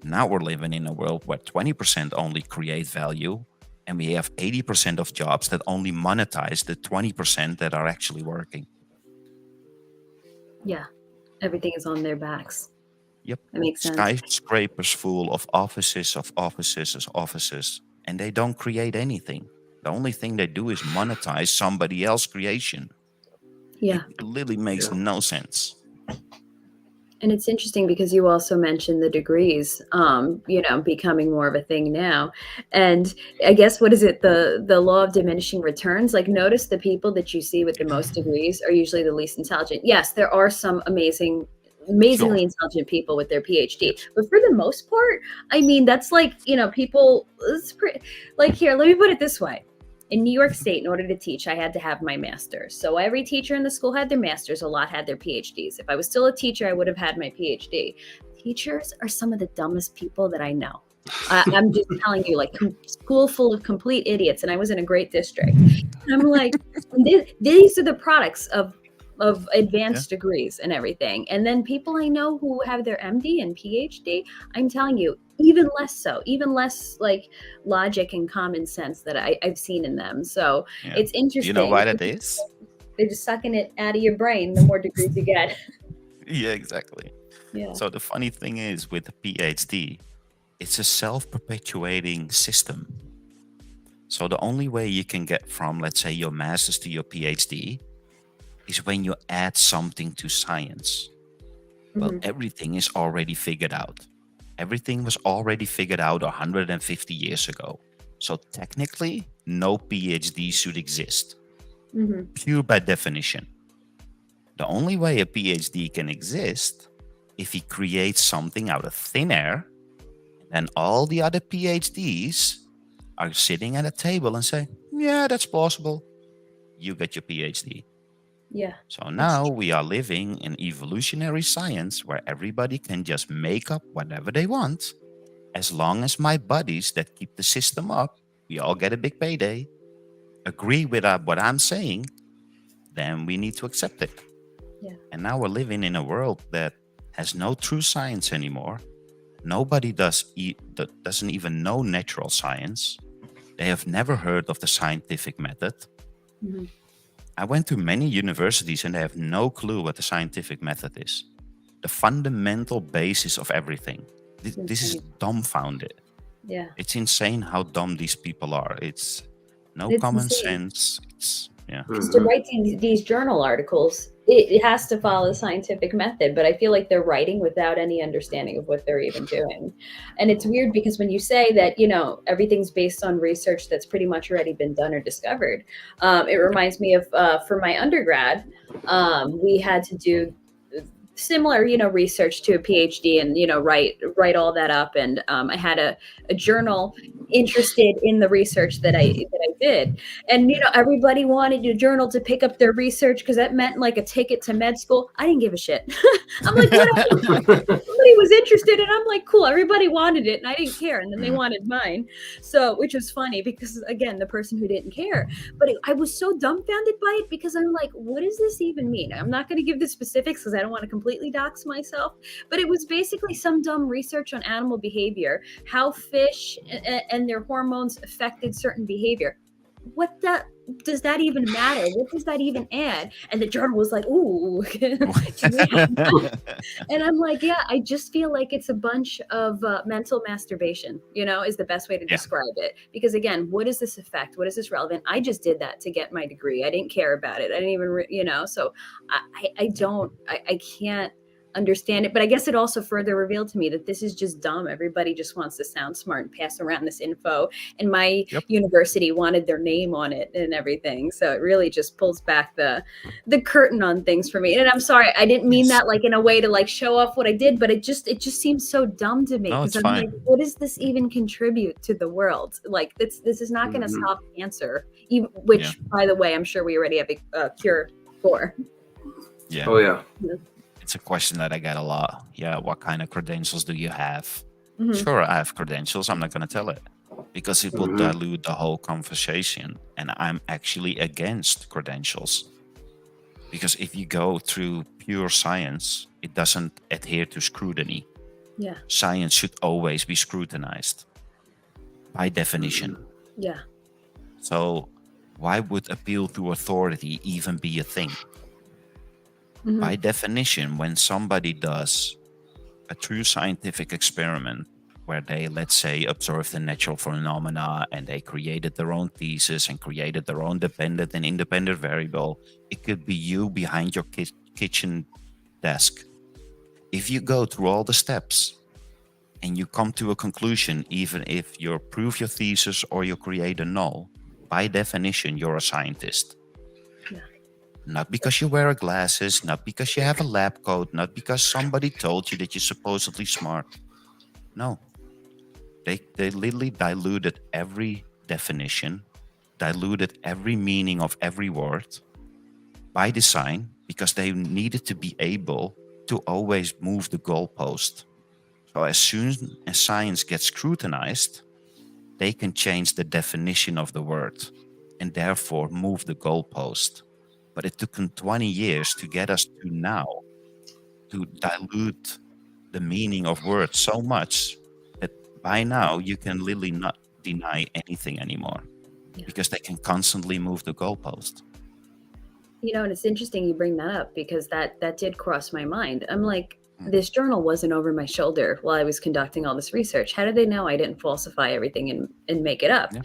C: Now we're living in a world where 20% only create value, and we have 80% of jobs that only monetize the 20% that are actually working.
D: Yeah, everything is on their backs.
C: Yep.
D: That makes sense.
C: Skyscrapers full of offices, and they don't create anything. The only thing they do is monetize somebody else's creation.
D: Yeah.
C: It literally makes no sense.
D: And it's interesting because you also mentioned the degrees, becoming more of a thing now. And I guess, what is it? The law of diminishing returns. Like, notice the people that you see with the most degrees are usually the least intelligent. Yes, there are some amazingly intelligent people with their PhD, but for the most part, I mean, that's like, people, like, here, let me put it this way. In New York State, in order to teach, I had to have my master's. So every teacher in the school had their master's. A lot had their PhDs. If I was still a teacher, I would have had my PhD. Teachers are some of the dumbest people that I know. I'm just telling you, like, school full of complete idiots. And I was in a great district. And I'm like, these are the products of advanced degrees and everything. And then people I know who have their MD and PhD, I'm telling you, even less like logic and common sense that I've seen in them. So it's interesting.
C: Do you know why that is?
D: They're just sucking it out of your brain the more degrees you get.
C: Yeah, exactly. Yeah. So the funny thing is, with the PhD, it's a self-perpetuating system. So the only way you can get from, let's say, your master's to your PhD is when you add something to science. Well, everything is already figured out. Everything was already figured out 150 years ago. So technically, no PhD should exist. Pure by definition. The only way a PhD can exist if he creates something out of thin air, and Then all the other PhDs are sitting at a table and say, yeah, that's plausible. You get your PhD.
D: Yeah.
C: So now we are living in evolutionary science where everybody can just make up whatever they want. As long as my buddies that keep the system up, we all get a big payday, agree with what I'm saying, then we need to accept it.
D: Yeah.
C: And now we're living in a world that has no true science anymore. Nobody doesn't even know natural science. They have never heard of the scientific method.
D: Mhm.
C: I went to many universities and they have no clue what the scientific method is. The fundamental basis of everything. This is dumbfounded.
D: Yeah.
C: It's insane how dumb these people are. It's no
D: It's
C: common
D: insane.
C: sense. It's
D: Because to write these journal articles, it has to follow the scientific method, but I feel like they're writing without any understanding of what they're even doing. And it's weird because when you say that, everything's based on research that's pretty much already been done or discovered, it reminds me of for my undergrad, we had to do similar, research to a PhD and, write all that up. And I had a journal interested in the research that I did. And, everybody wanted a journal to pick up their research because that meant like a ticket to med school. I didn't give a shit. I'm like, somebody was interested and I'm like, cool, everybody wanted it and I didn't care. And then they wanted mine. So, which was funny because again, the person who didn't care, but I was so dumbfounded by it because I'm like, what does this even mean? I'm not going to give the specifics because I don't want to completely dox myself, but it was basically some dumb research on animal behavior, how fish and their hormones affected certain behavior. What does that even matter? What does that even add? And the journal was like, ooh. And I'm like, yeah, I just feel like it's a bunch of mental masturbation, is the best way to describe it. Because again, what does this affect? What is this relevant? I just did that to get my degree. I didn't care about it. I didn't even, so I can't understand it. But I guess it also further revealed to me that this is just dumb. Everybody just wants to sound smart and pass around this info. And my university wanted their name on it and everything. So it really just pulls back the curtain on things for me. And I'm sorry, I didn't mean that like in a way to like show off what I did, but it just seems so dumb to me.
C: No, it's
D: I'm
C: fine.
D: like, what does this even contribute to the world? Like this is not going to stop cancer, which by the way, I'm sure we already have a cure for.
C: Yeah.
B: Oh yeah.
C: It's a question that I get a lot. Yeah, what kind of credentials do you have?
D: Mm-hmm.
C: Sure, I have credentials. I'm not going to tell it because it will dilute the whole conversation. And I'm actually against credentials. Because if you go through pure science, it doesn't adhere to scrutiny.
D: Yeah.
C: Science should always be scrutinized by definition.
D: Yeah.
C: So why would appeal to authority even be a thing?
D: Mm-hmm.
C: By definition, when somebody does a true scientific experiment where they, let's say, observed the natural phenomena and they created their own thesis and created their own dependent and independent variable, it could be you behind your kitchen desk. If you go through all the steps and you come to a conclusion, even if you prove your thesis or you create a null, by definition, you're a scientist.
D: Yeah.
C: Not because you wear glasses, not because you have a lab coat, not because somebody told you that you're supposedly smart. No. They literally diluted every definition, diluted every meaning of every word by design because they needed to be able to always move the goalpost. So as soon as science gets scrutinized, they can change the definition of the word and therefore move the goalpost. But it took them 20 years to get us to now, to dilute the meaning of words so much that by now you can literally not deny anything anymore because they can constantly move the goalpost.
D: And it's interesting you bring that up because that did cross my mind. I'm like, this journal wasn't over my shoulder while I was conducting all this research. How did they know I didn't falsify everything and make it up? Yeah.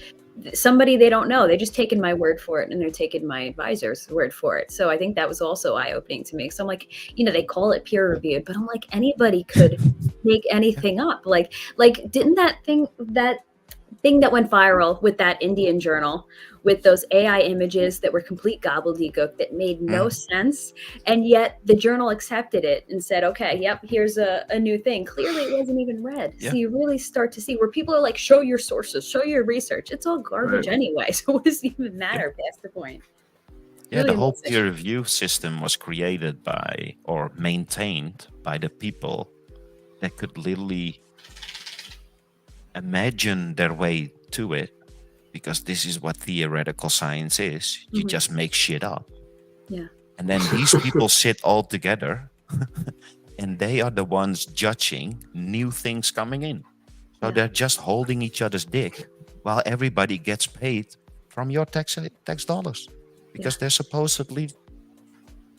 D: Somebody they don't know. They're just taking my word for it and they're taking my advisor's word for it. So I think that was also eye-opening to me. So I'm like, they call it peer reviewed, but I'm like, anybody could make anything up. Like didn't that thing that thing that went viral with that Indian journal with those AI images that were complete gobbledygook that made no sense. And yet the journal accepted it and said, okay, yep, here's a new thing. Clearly it wasn't even read.
C: Yeah.
D: So you really start to see where people are like, show your sources, show your research. It's all garbage anyway. So what does it even matter past the point?
C: Yeah,
D: Really
C: the whole
D: amazing.
C: peer review system was created by or maintained by the people that could literally imagine their way to it, because this is what theoretical science is. You just make shit up.
D: Yeah.
C: And then these people sit all together and they are the ones judging new things coming in. So they're just holding each other's dick while everybody gets paid from your tax dollars, because they're supposedly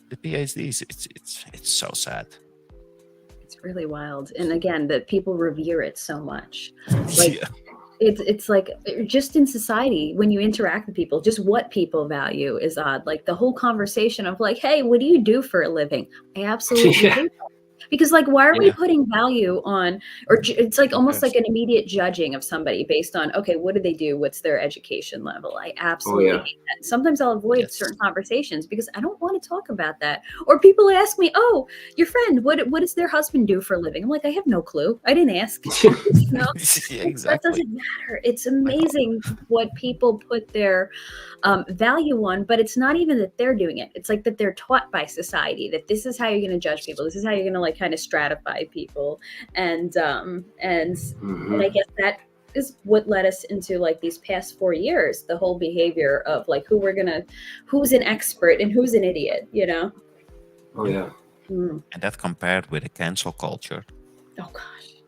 C: the PhDs. It's so sad.
D: It's really wild. And again, that people revere it so much. Like it's like just in society, when you interact with people, just what people value is odd. Like the whole conversation of like, hey, what do you do for a living? I absolutely hate that. Because like, why are we putting value on, or it's like almost like an immediate judging of somebody based on, okay, what do they do? What's their education level? I absolutely hate that. Sometimes I'll avoid certain conversations because I don't want to talk about that. Or people ask me, oh, your friend, what does their husband do for a living? I'm like, I have no clue. I didn't ask. You know? That doesn't matter. It's amazing what people put their value on, but it's not even that they're doing it. It's like that they're taught by society that this is how you're going to judge people. This is how you're going to like kind of stratify people. And I guess that is what led us into like these past 4 years, the whole behavior of like who's an expert and who's an idiot, you know?
B: Oh yeah.
C: And that compared with the cancel culture.
D: Oh gosh.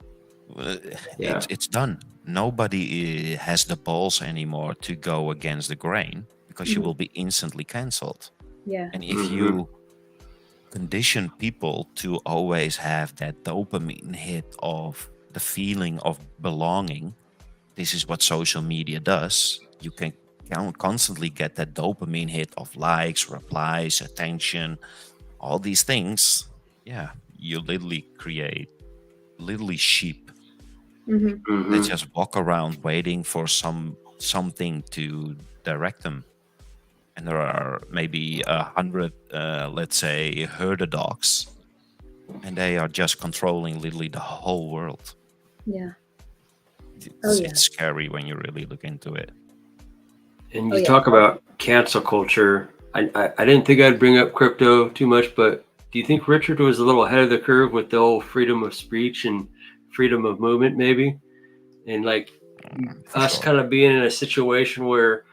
C: It's done. Nobody has the balls anymore to go against the grain, because you will be instantly canceled.
D: Yeah.
C: And if you condition people to always have that dopamine hit of the feeling of belonging, this is what social media does. You can constantly get that dopamine hit of likes, replies, attention, all these things. Yeah, you literally create sheep they just walk around waiting for something to direct them. And there are maybe 100, let's say, herder dogs, and they are just controlling literally the whole world.
D: Yeah.
B: It's
C: scary when you really look into it.
B: And you talk about cancel culture. I didn't think I'd bring up crypto too much, but do you think Richard was a little ahead of the curve with the whole freedom of speech and freedom of movement, maybe? And like us kind of being in a situation where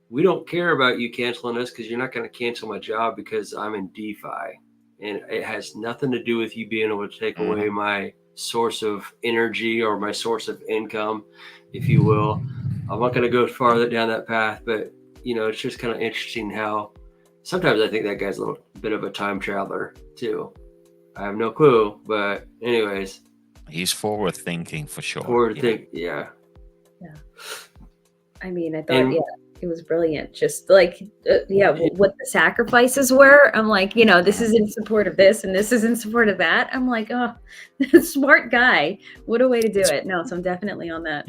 B: we don't care about you canceling us because you're not going to cancel my job because I'm in DeFi. And it has nothing to do with you being able to take away my source of energy or my source of income, if you will. I'm not going to go farther down that path, but you know, it's just kind of interesting how sometimes I think that guy's a little bit of a time traveler too. I have no clue, but anyways.
C: He's forward thinking for sure.
B: Yeah.
D: I mean, I thought, it was brilliant. Just like, what the sacrifices were. I'm like, you know, this is in support of this and this is in support of that. I'm like, oh, smart guy. What a way to do it. No, so I'm definitely on that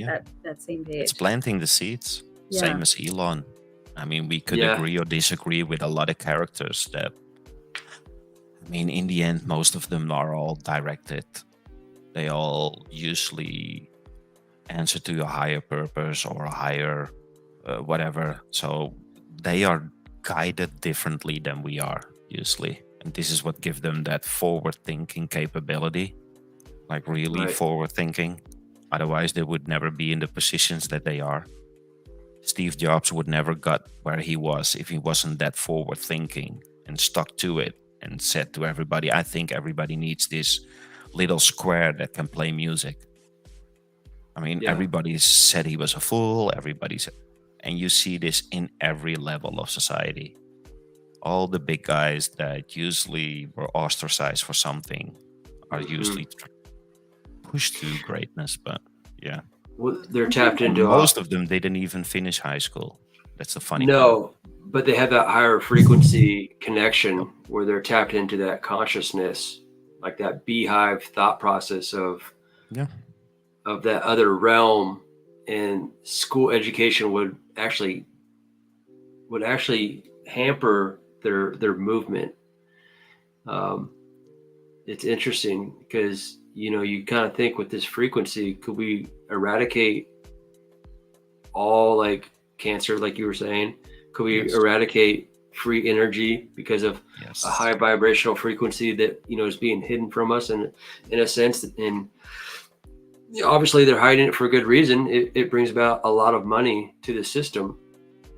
D: same page.
C: It's planting the seeds. Same as Elon. I mean, we could agree or disagree with a lot of characters that, I mean, in the end, most of them are all directed. They all usually answer to a higher purpose or a higher whatever. So they are guided differently than we are usually. And this is what gives them that forward thinking capability, like really forward thinking. Otherwise, they would never be in the positions that they are. Steve Jobs would never got where he was if he wasn't that forward thinking and stuck to it and said to everybody, I think everybody needs this little square that can play music. I mean, everybody said he was a fool. Everybody said, and you see this in every level of society. All the big guys that usually were ostracized for something are usually pushed to greatness. But
B: well, they're tapped into.
C: Most of them, they didn't even finish high school. That's the funny part.
B: No, but they have that higher frequency connection where they're tapped into that consciousness, like that beehive thought process of that other realm. and school education would actually hamper their movement. It's interesting because you kind of think with this frequency, could we eradicate all like cancer, like you were saying? Could we eradicate free energy because of a high vibrational frequency that is being hidden from us, and in a sense, and obviously they're hiding it for a good reason. It brings about a lot of money to the system.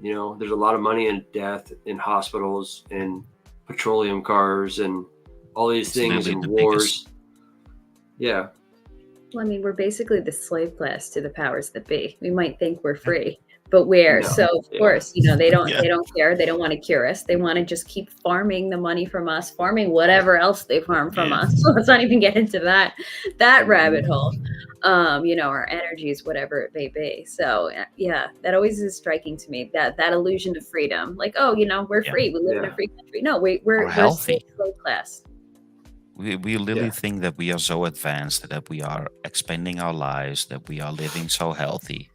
B: There's a lot of money in death in hospitals and petroleum cars and all these things and wars. Yeah.
D: Well, I mean, we're basically the slave class to the powers that be. We might think we're free, but we're so of course, they don't care. They don't want to cure us. They want to just keep farming the money from us, farming whatever else they farm from us. So let's not even get into that rabbit hole. Our energies, whatever it may be. So yeah, that always is striking to me, that illusion of freedom. Like, we're free. We live in a free country. No, we're
C: healthy.
D: Slave class.
C: We literally think that we are so advanced, that we are expanding our lives, that we are living so healthy.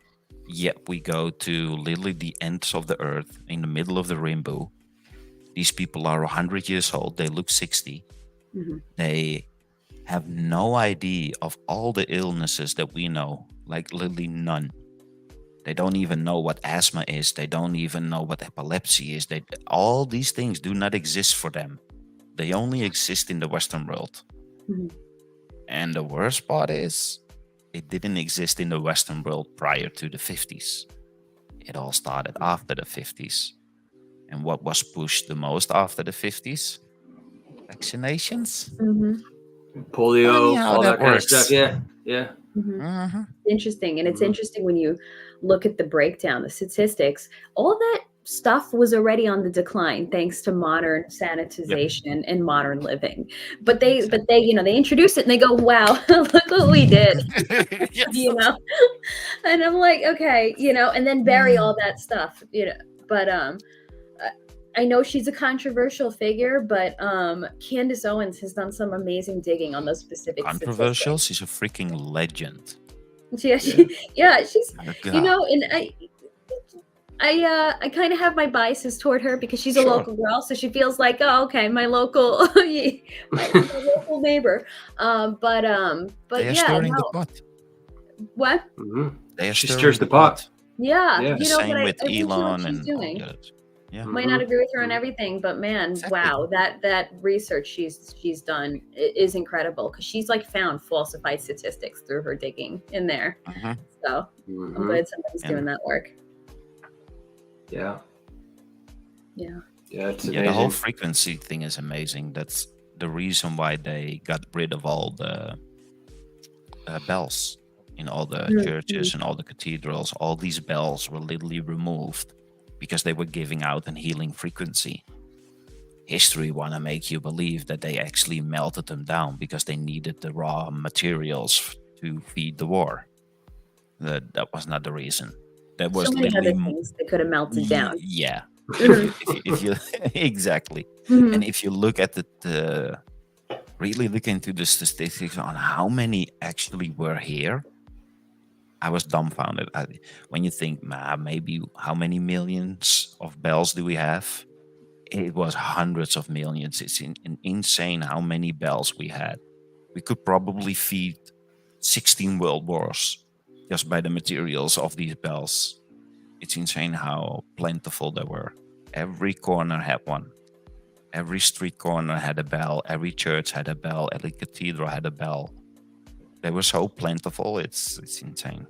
C: Yet we go to literally the ends of the earth, in the middle of the rainbow. These people are 100 years old. They look 60.
D: Mm-hmm.
C: They have no idea of all the illnesses that we know, like literally none. They don't even know what asthma is. They don't even know what epilepsy is. All these things do not exist for them. They only exist in the Western world.
D: Mm-hmm.
C: And the worst part is, it didn't exist in the Western world prior to the 50s. It all started after the 50s. And what was pushed the most after the 50s? Vaccinations.
D: Mm-hmm.
B: Polio, all that kind of stuff. Yeah.
D: Mm-hmm.
C: Mm-hmm.
D: Interesting. And it's interesting when you look at the breakdown, the statistics, all that stuff was already on the decline thanks to modern sanitization and modern living. But they introduce it and they go, wow, look what we did. And I'm like, okay, and then bury all that stuff, but I know she's a controversial figure, but Candace Owens has done some amazing digging on those specific
C: Controversial?
D: statistics.
C: She's a freaking legend.
D: She's and I kind of have my biases toward her because she's a local girl, so she feels like, oh, okay, my local my local neighbor. But
C: they are stirring the pot.
D: What?
B: Mm-hmm.
C: They are
B: she
C: stirring
B: stirs the pot.
D: Yeah.
C: The same with Elon and
D: doing.
C: Yeah.
D: Might not agree with her on everything, but man, wow, that research she's done is incredible, because she's like found falsified statistics through her digging in there.
C: Mm-hmm.
D: So I'm glad somebody's doing that work.
B: Yeah. It's amazing.
C: The whole frequency thing is amazing. That's the reason why they got rid of all the bells in all the churches and all the cathedrals. All these bells were literally removed because they were giving out an healing frequency. History want to make you believe that they actually melted them down because they needed the raw materials to feed the war. That was not the reason. That was
D: so many other things that could have melted down.
C: Yeah. if you exactly.
D: Mm-hmm.
C: And if you look at really look into the statistics on how many actually were here, I was dumbfounded. When you think, maybe how many millions of bells do we have? It was hundreds of millions. It's insane how many bells we had. We could probably feed 16 world wars just by the materials of these bells. It's insane how plentiful they were. Every corner had one. Every street corner had a bell. Every church had a bell. Every cathedral had a bell. They were so plentiful. It's insane.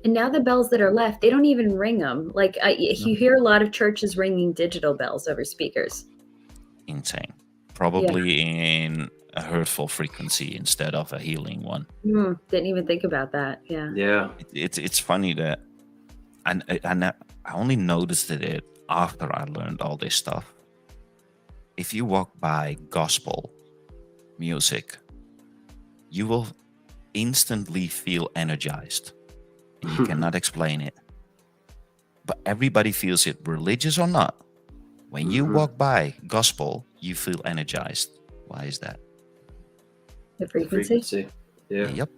D: And now the bells that are left, they don't even ring them. Like you hear a lot of churches ringing digital bells over speakers.
C: Insane. Probably in a hurtful frequency instead of a healing one.
D: Didn't even think about that. Yeah.
C: It's funny that, and I only noticed it after I learned all this stuff. If you walk by gospel music, you will instantly feel energized. And you cannot explain it. But everybody feels it, religious or not. When you walk by gospel, you feel energized. Why is that?
D: The frequency?
B: Yeah.
C: Yep.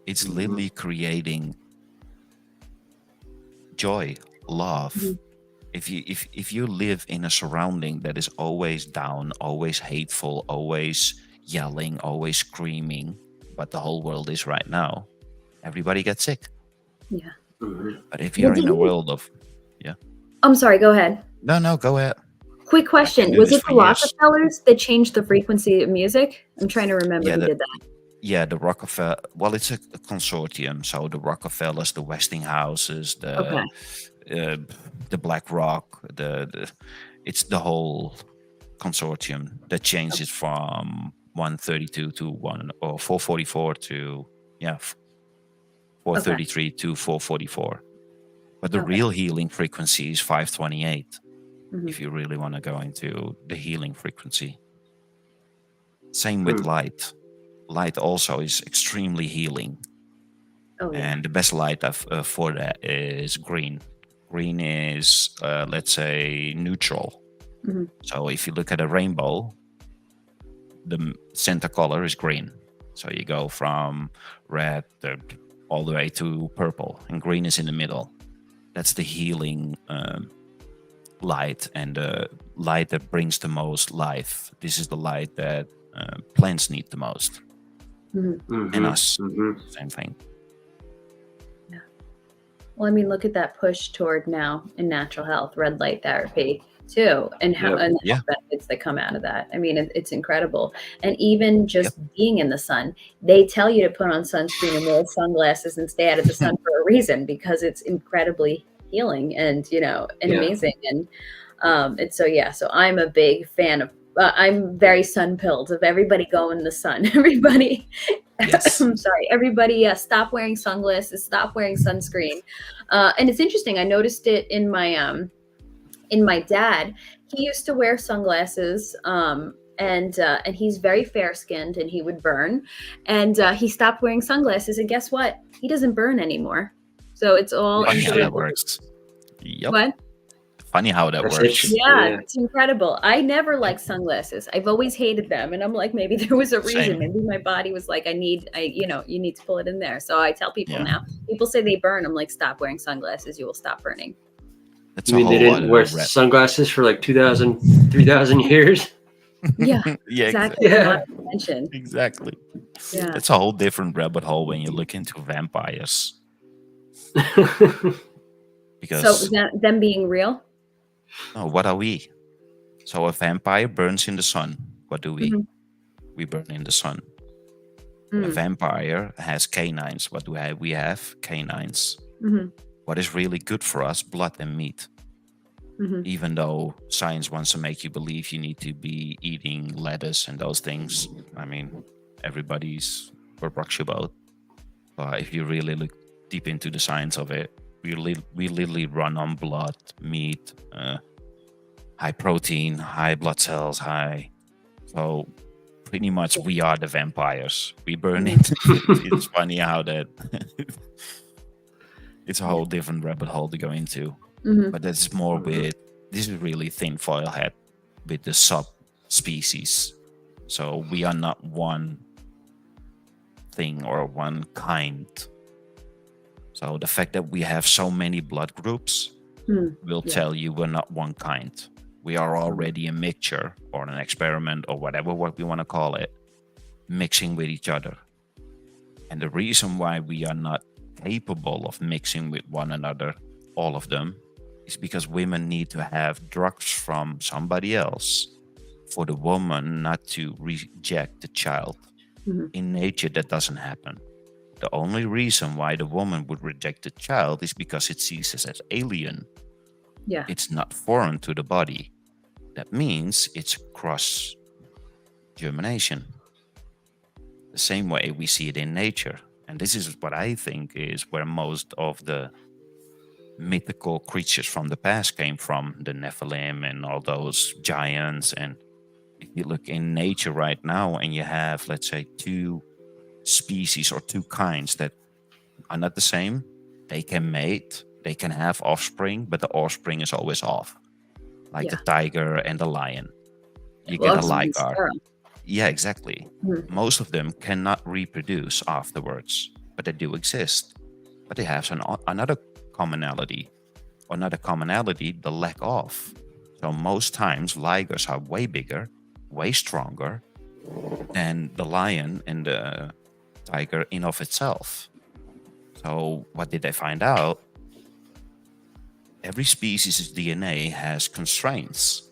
C: It's literally creating joy, love.
D: Mhm.
C: If you live in a surrounding that is always down, always hateful, always yelling, always screaming, but the whole world is right now, everybody gets sick.
D: Yeah.
B: Mhm.
C: But if
D: Well,
C: you're in a world of, yeah,
D: I'm sorry, go ahead.
C: no, go ahead.
D: Quick
C: I can
D: question.
C: do
D: Was
C: this
D: it
C: for
D: the
C: years.
D: Rockefellers that changed the frequency of music? I'm trying to remember
C: Yeah,
D: who did that.
C: the Rockefeller. Well, it's a consortium. So the Rockefellers, the Westinghouses,
D: Okay.
C: uh, the BlackRock, it's the whole consortium that changes from 132 to 444 to
D: Okay.
C: 433 to 444. But the
D: Okay.
C: real healing frequency is 528.
D: Mhm.
C: If you really want to go into the healing frequency, same with
B: Mm.
C: light. Light also is extremely healing.
D: Oh yeah.
C: And the best light for that is green. Green is, let's say, neutral.
D: Mhm.
C: So if you look at a rainbow, the center color is green. So you go from red all the way to purple, and green is in the middle. That's the healing light, and the light that brings the most life. This is the light that plants need the most,
D: Mhm.
C: and
B: Mhm.
C: us,
B: Mhm.
C: same thing.
D: Yeah. Well, I mean, look at that push toward now in natural health, red light therapy too, and how
B: Yep.
D: and the
C: Yeah.
D: health benefits that come out of that. I mean, it's incredible. And even just
C: Yep.
D: being in the sun, they tell you to put on sunscreen and wear sunglasses and stay out of the sun for a reason, because it's incredibly healing and and
B: Yeah.
D: amazing. And so yeah, so I'm a big fan of. I'm very sun pilled of everybody going in the sun. Everybody,
C: Yes.
D: I'm sorry, everybody, stop wearing sunglasses, stop wearing sunscreen. And it's interesting. I noticed it in my dad. He used to wear sunglasses. And he's very fair skinned, and he would burn. And he stopped wearing sunglasses, and guess what? He doesn't burn anymore. So it's all
C: Funny how that
D: incredible.
C: works. Yep.
D: What?
C: Funny how that
B: That's
C: works.
B: interesting.
D: Yeah,
B: Yeah.
D: it's incredible. I never liked sunglasses. I've always hated them, and I'm like, maybe there was a reason.
C: Same.
D: Maybe my body was like, you need to pull it in there. So I tell people
C: Yeah.
D: now. People say they burn. I'm like, stop wearing sunglasses. You will stop burning.
C: That's
B: You
C: a
B: mean they
C: whole
B: didn't
C: other
B: wear
C: red.
B: sunglasses for like 2,000, 3,000 years?
D: Yeah,
C: Yeah,
D: exactly.
B: Yeah.
D: Not to mention.
C: exactly.
D: Yeah.
C: It's a whole different rabbit hole when you look into vampires,
D: So
C: because
D: them being real.
C: what are we? So a vampire burns in the sun. What do we?
D: Mhm.
C: We burn in the sun. A
D: Mm.
C: vampire has canines. What do we have? Canines.
D: Mhm.
C: What is really good for us? Blood and meat.
D: Mhm.
C: Even though science wants to make you believe you need to be eating lettuce and those things. I mean, everybody's what rocks your boat. But if you really look deep into the science of it, we literally run on blood, meat, high protein, high blood cells, high. So pretty much we are the vampires. We burn it. It's funny how that. It's a whole different rabbit hole to go into.
D: Mhm.
C: But that's more with, this is really thin foil head with the subspecies. So we are not one thing or one kind. So the fact that we have so many blood groups
D: Mm.
C: will
D: Yeah.
C: tell you we're not one kind. We are already a mixture or an experiment or whatever what we want to call it, mixing with each other. And the reason why we are not capable of mixing with one another, all of them, is because women need to have drugs from somebody else for the woman not to reject the child.
D: Mhm.
C: In nature, that doesn't happen. The only reason why the woman would reject the child is because it sees us as alien.
D: Yeah.
C: It's not foreign to the body. That means it's cross germination. The same way we see it in nature. And this is what I think is where most of the mythical creatures from the past came from, the Nephilim and all those giants. And if you look in nature right now and you have, let's say, two species or two kinds that are not the same, they can mate, they can have offspring, but the offspring is always off, like the tiger and the lion. You get a ligar. Yeah, exactly.
D: Mhm.
C: Most of them cannot reproduce afterwards, but they do exist. But they have another commonality. or not a commonality, the lack of. So most times ligers are way bigger, way stronger than the lion and the tiger in of itself. So what did they find out? Every species' DNA has constraints,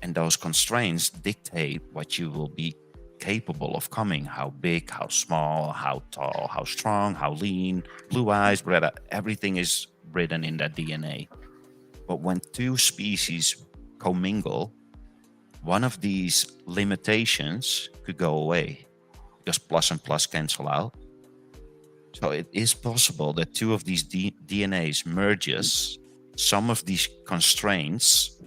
C: and those constraints dictate what you will be capable of coming. How big, how small, how tall, how strong, how lean, blue eyes, red, everything is written in that DNA. But when two species commingle, one of these limitations could go away because plus and plus cancel out. So it is possible that two of these DNAs merges. Some of these constraints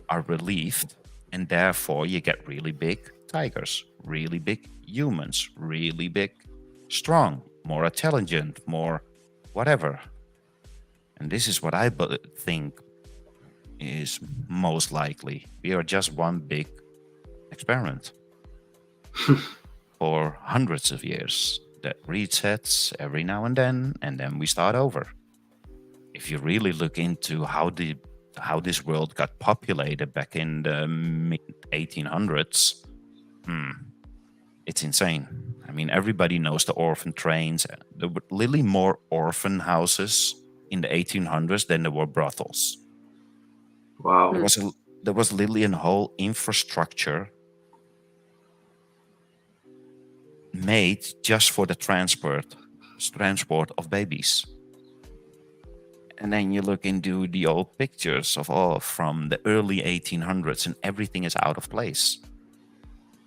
C: are relieved, and therefore you get really big tigers, really big humans, really big, strong, more intelligent, more whatever. And this is what I think is most likely. We are just one big experiment for hundreds of years that resets every now and then we start over. If you really look into how this world got populated back in the mid 1800s, it's insane. I mean, everybody knows the orphan trains. There were literally more orphan houses in the 1800s than there were brothels.
B: Wow.
C: There was literally a whole infrastructure made just for the transport of babies. And then you look into the old pictures from the early 1800s, and everything is out of place.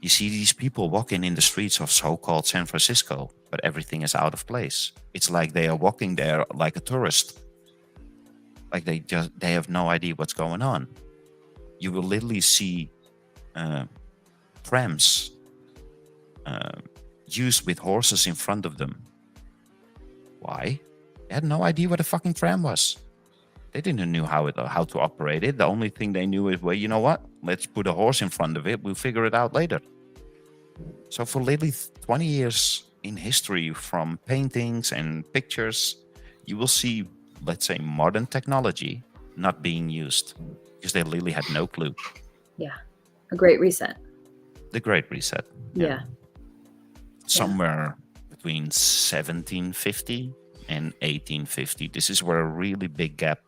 C: You see these people walking in the streets of so-called San Francisco, but everything is out of place. It's like they are walking there like a tourist. Like they have no idea what's going on. You will literally see trams used with horses in front of them. Why? They had no idea what a fucking tram was. They didn't know how to operate it. The only thing they knew is, well, you know what? Let's put a horse in front of it. We'll figure it out later. So for literally 20 years in history, from paintings and pictures, you will see, let's say, modern technology not being used because they literally had no clue.
D: Yeah. A great reset.
C: The Great Reset.
D: Yeah.
C: Somewhere between 1750 and 1850. This is where a really big gap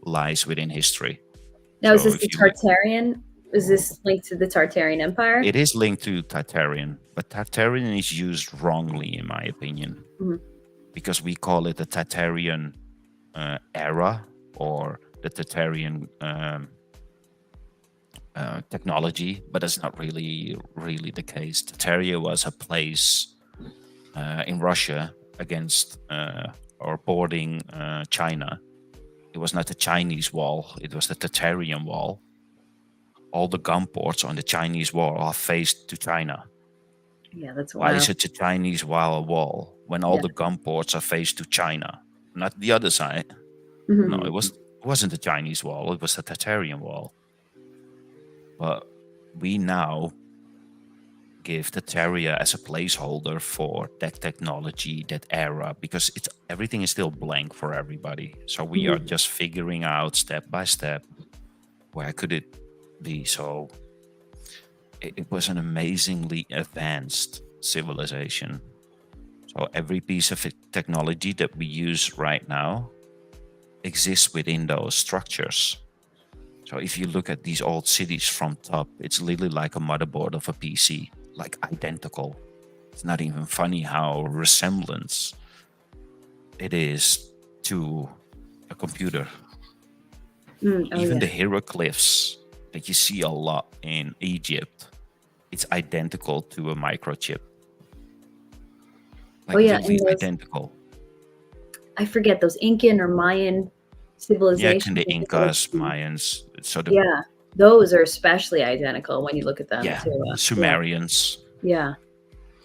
C: lies within history.
D: Now, is this the Tartarian? Is this linked to the Tartarian Empire?
C: It is linked to Tartarian, but Tartarian is used wrongly, in my opinion, because we call it the Tartarian era or the Tartarian technology, but that's not really the case. Tartaria was a place in Russia against or boarding China. It was not the Chinese wall, it was the Tartarian wall. All the gun ports on the Chinese wall are faced to China.
D: Yeah, that's
C: wild. Why
D: wild.
C: is it a Chinese wall when all the gun ports are faced to China, not the other side? No, it wasn't the Chinese wall, it was the Tartarian wall. But we now give Tartaria as a placeholder for that technology, that era, because everything is still blank for everybody. So we are just figuring out step by step where could it be. So it was an amazingly advanced civilization. So every piece of technology that we use right now exists within those structures. So if you look at these old cities from top, it's literally like a motherboard of a PC, like identical. It's not even funny how resemblance it is to a computer. Even the hieroglyphs that you see a lot in Egypt, it's identical to a microchip. Like identical.
D: I forget those Incan or Mayan civilizations.
C: Yeah, the Incas, Mayans. So
D: those are especially identical when you look at them.
C: Yeah,
D: too.
C: Sumerians.
D: Yeah.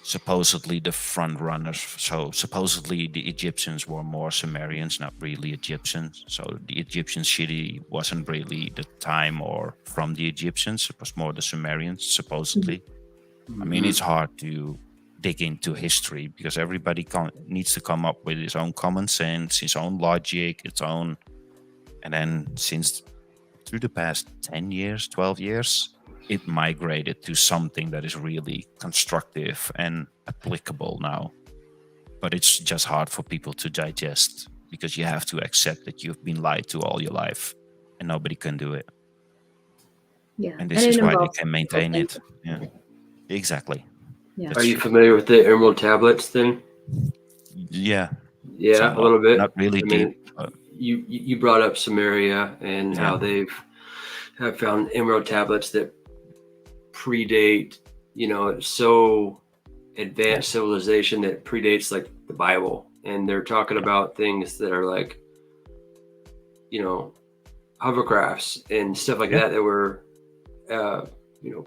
C: Supposedly the front runners. So supposedly the Egyptians were more Sumerians, not really Egyptians. So the Egyptian city wasn't really the time or from the Egyptians. It was more the Sumerians, supposedly. I mean, it's hard to dig into history because everybody needs to come up with his own common sense, his own logic, its own And then since through the past 10 years, 12 years, it migrated to something that is really constructive and applicable now. But it's just hard for people to digest because you have to accept that you've been lied to all your life and nobody can do it.
D: Yeah.
C: And this
D: it
C: is why they
D: involves
C: can maintain it.
D: thinking.
C: Yeah, exactly.
D: Yeah.
C: That's
B: Are you
C: true.
B: familiar with the Emerald Tablets then?
C: Yeah,
B: Yeah,
C: somewhat.
B: a little bit.
C: Not really
B: I mean,
C: deep. But
B: you brought up Samaria and how
C: yeah,
B: have found Emerald Tablets that predate, so advanced civilization that predates like the Bible, and they're talking about things that are like, hovercrafts and stuff like
C: Yeah.
B: that were,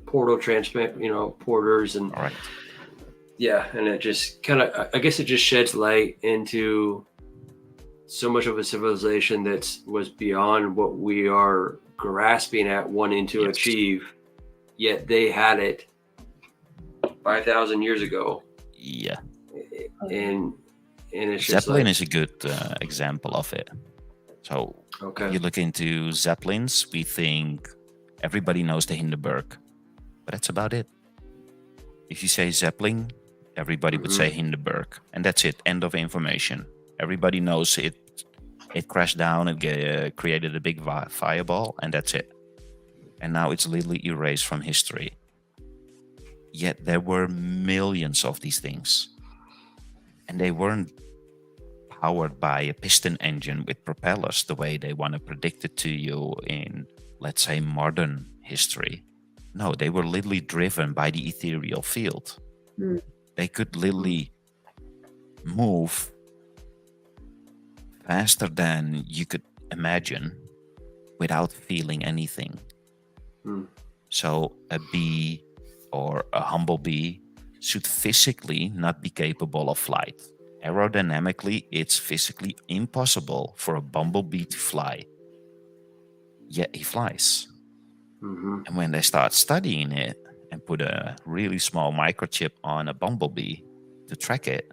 B: portal transplant, porters and
C: all right.
B: yeah, and it just kind of, I guess it just sheds light into so much of a civilization that was beyond what we are grasping at wanting to
C: Yes.
B: achieve, yet they had it 5,000 years ago.
C: Yeah.
B: And it's just
C: Zeppelin
B: like,
C: is a good example of it. So
B: okay.
C: you look into Zeppelins, we think everybody knows the Hindenburg, but that's about it. If you say Zeppelin, everybody would say Hindenburg, and that's it. End of information. Everybody knows it. It crashed down and created a big fireball, and that's it. And now it's literally erased from history. Yet there were millions of these things, and they weren't powered by a piston engine with propellers the way they want to predict it to you in, let's say, modern history. No, they were literally driven by the ethereal field.
D: Mm.
C: They could literally move faster than you could imagine without feeling anything.
B: Mm.
C: So a bee or a humblebee should physically not be capable of flight. Aerodynamically, it's physically impossible for a bumblebee to fly. Yet he flies.
B: Mm-hmm.
C: And when they start studying it and put a really small microchip on a bumblebee to track it,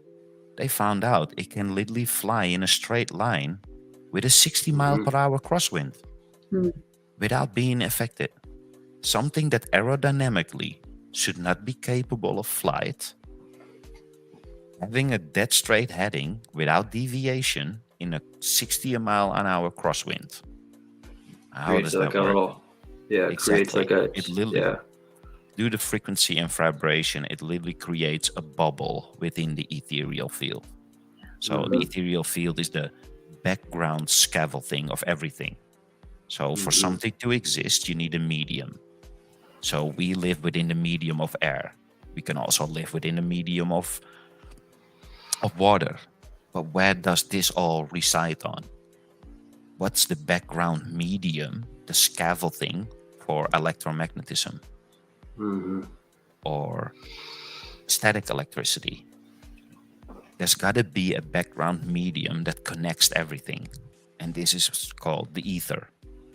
C: they found out it can literally fly in a straight line with a 60 mile per hour crosswind without being affected. Something that aerodynamically should not be capable of flight, having a dead straight heading without deviation in a 60 mile an hour crosswind. How
B: Creates
C: does
B: like
C: that
B: a
C: work?
B: little, it creates like a,
C: It literally, due to frequency and vibration, it literally creates a bubble within the ethereal field. So the ethereal field is the background scaffolding of everything. So for something to exist, you need a medium. So we live within the medium of air. We can also live within the medium of water. But where does this all reside on? What's the background medium, the scaffolding for electromagnetism or static electricity? There's got to be a background medium that connects everything. And this is called the ether,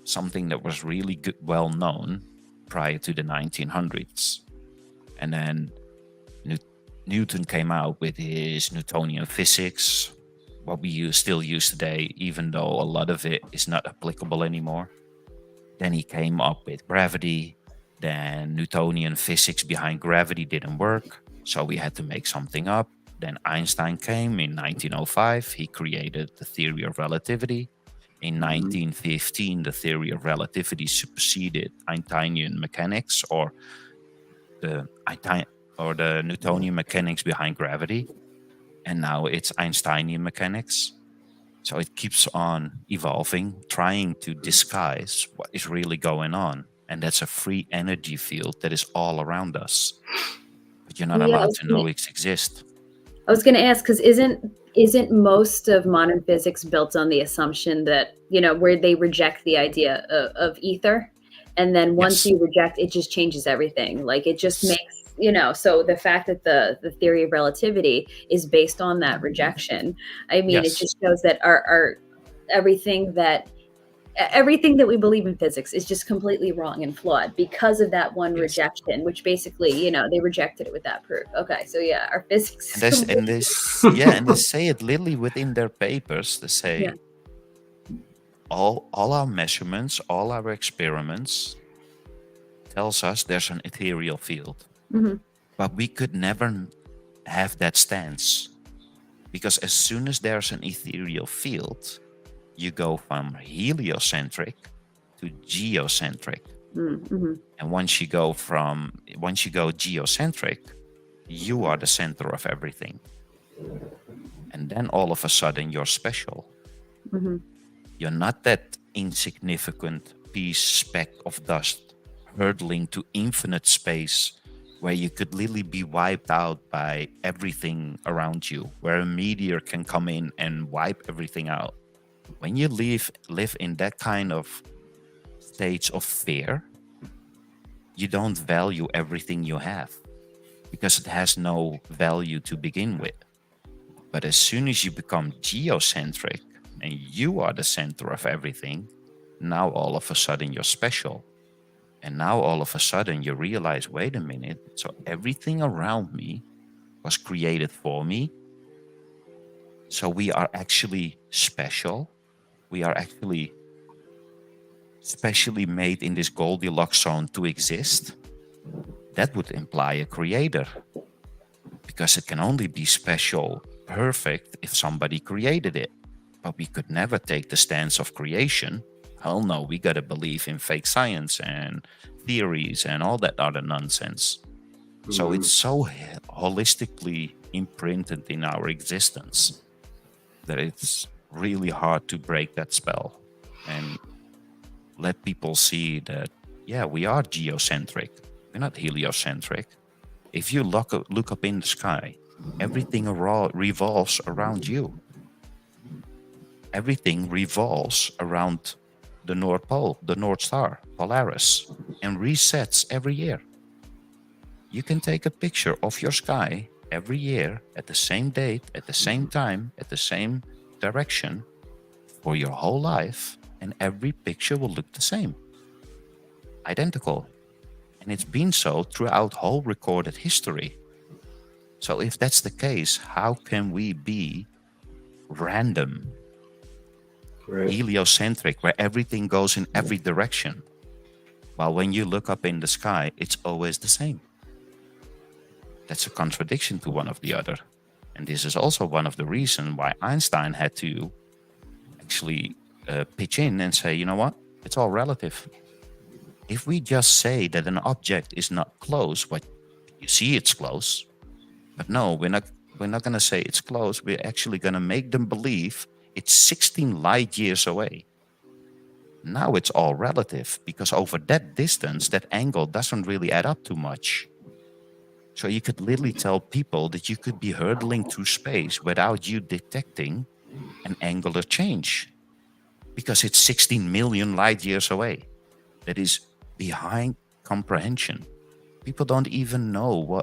C: something that was really well known prior to the 1900s. And then Newton came out with his Newtonian physics, what we still use today, even though a lot of it is not applicable anymore. Then he came up with gravity. Then Newtonian physics behind gravity didn't work, so we had to make something up. Then Einstein came in 1905. He created the theory of relativity. In 1915, the theory of relativity superseded Einsteinian mechanics or the Newtonian mechanics behind gravity. And now it's Einsteinian mechanics. So it keeps on evolving, trying to disguise what is really going on. And that's a free energy field that is all around us. But you're not allowed to know it exists.
D: I was going to ask, because isn't most of modern physics built on the assumption that, where they reject the idea of ether, and then once you reject, it just changes everything. Like it just makes, so the fact that the theory of relativity is based on that rejection, I mean, it just shows that our everything that we believe in physics is just completely wrong and flawed because of that one rejection, which basically, they rejected it with that proof. Okay, so yeah, our physics.
C: And they say it literally within their papers. They say all our measurements, all our experiments tells us there's an ethereal field.
D: Mhm.
C: But we could never have that stance, because as soon as there's an ethereal field, you go from heliocentric to geocentric.
D: Mhm.
C: And once you go geocentric, you are the center of everything. And then all of a sudden you're special.
D: Mhm.
C: You're not that insignificant piece speck of dust hurtling to infinite space where you could literally be wiped out by everything around you, where a meteor can come in and wipe everything out. When you live in that kind of stage of fear, you don't value everything you have because it has no value to begin with. But as soon as you become geocentric and you are the center of everything, now all of a sudden you're special. And now all of a sudden you realize, wait a minute, so everything around me was created for me. So we are actually special. We are actually specially made in this Goldilocks zone to exist. That would imply a creator, because it can only be special, perfect, if somebody created it. But we could never take the stance of creation. Hell no, we gotta believe in fake science and theories and all that other nonsense. So it's so holistically imprinted in our existence that it's really hard to break that spell and let people see that, yeah, we are geocentric. We're not heliocentric. If you look up in the sky, everything revolves around you. Everything revolves around the North Pole, the North Star, Polaris, and resets every year. You can take a picture of your sky every year at the same date, at the same time, at the same direction for your whole life, and every picture will look the same. Identical. And it's been so throughout whole recorded history. So if that's the case, how can we be random, heliocentric, where everything goes in every direction, while when you look up in the sky, it's always the same? That's a contradiction to one of the other. And this is also one of the reasons why Einstein had to actually pitch in and say, you know what, it's all relative. If we just say that an object is not close, but you see it's close, but no, we're not going to say it's close. We're actually going to make them believe it's 16 light years away. Now it's all relative, because over that distance, that angle doesn't really add up too much. So you could literally tell people that you could be hurtling through space without you detecting an angular change, because it's 16 million light years away. That is behind comprehension. People don't even know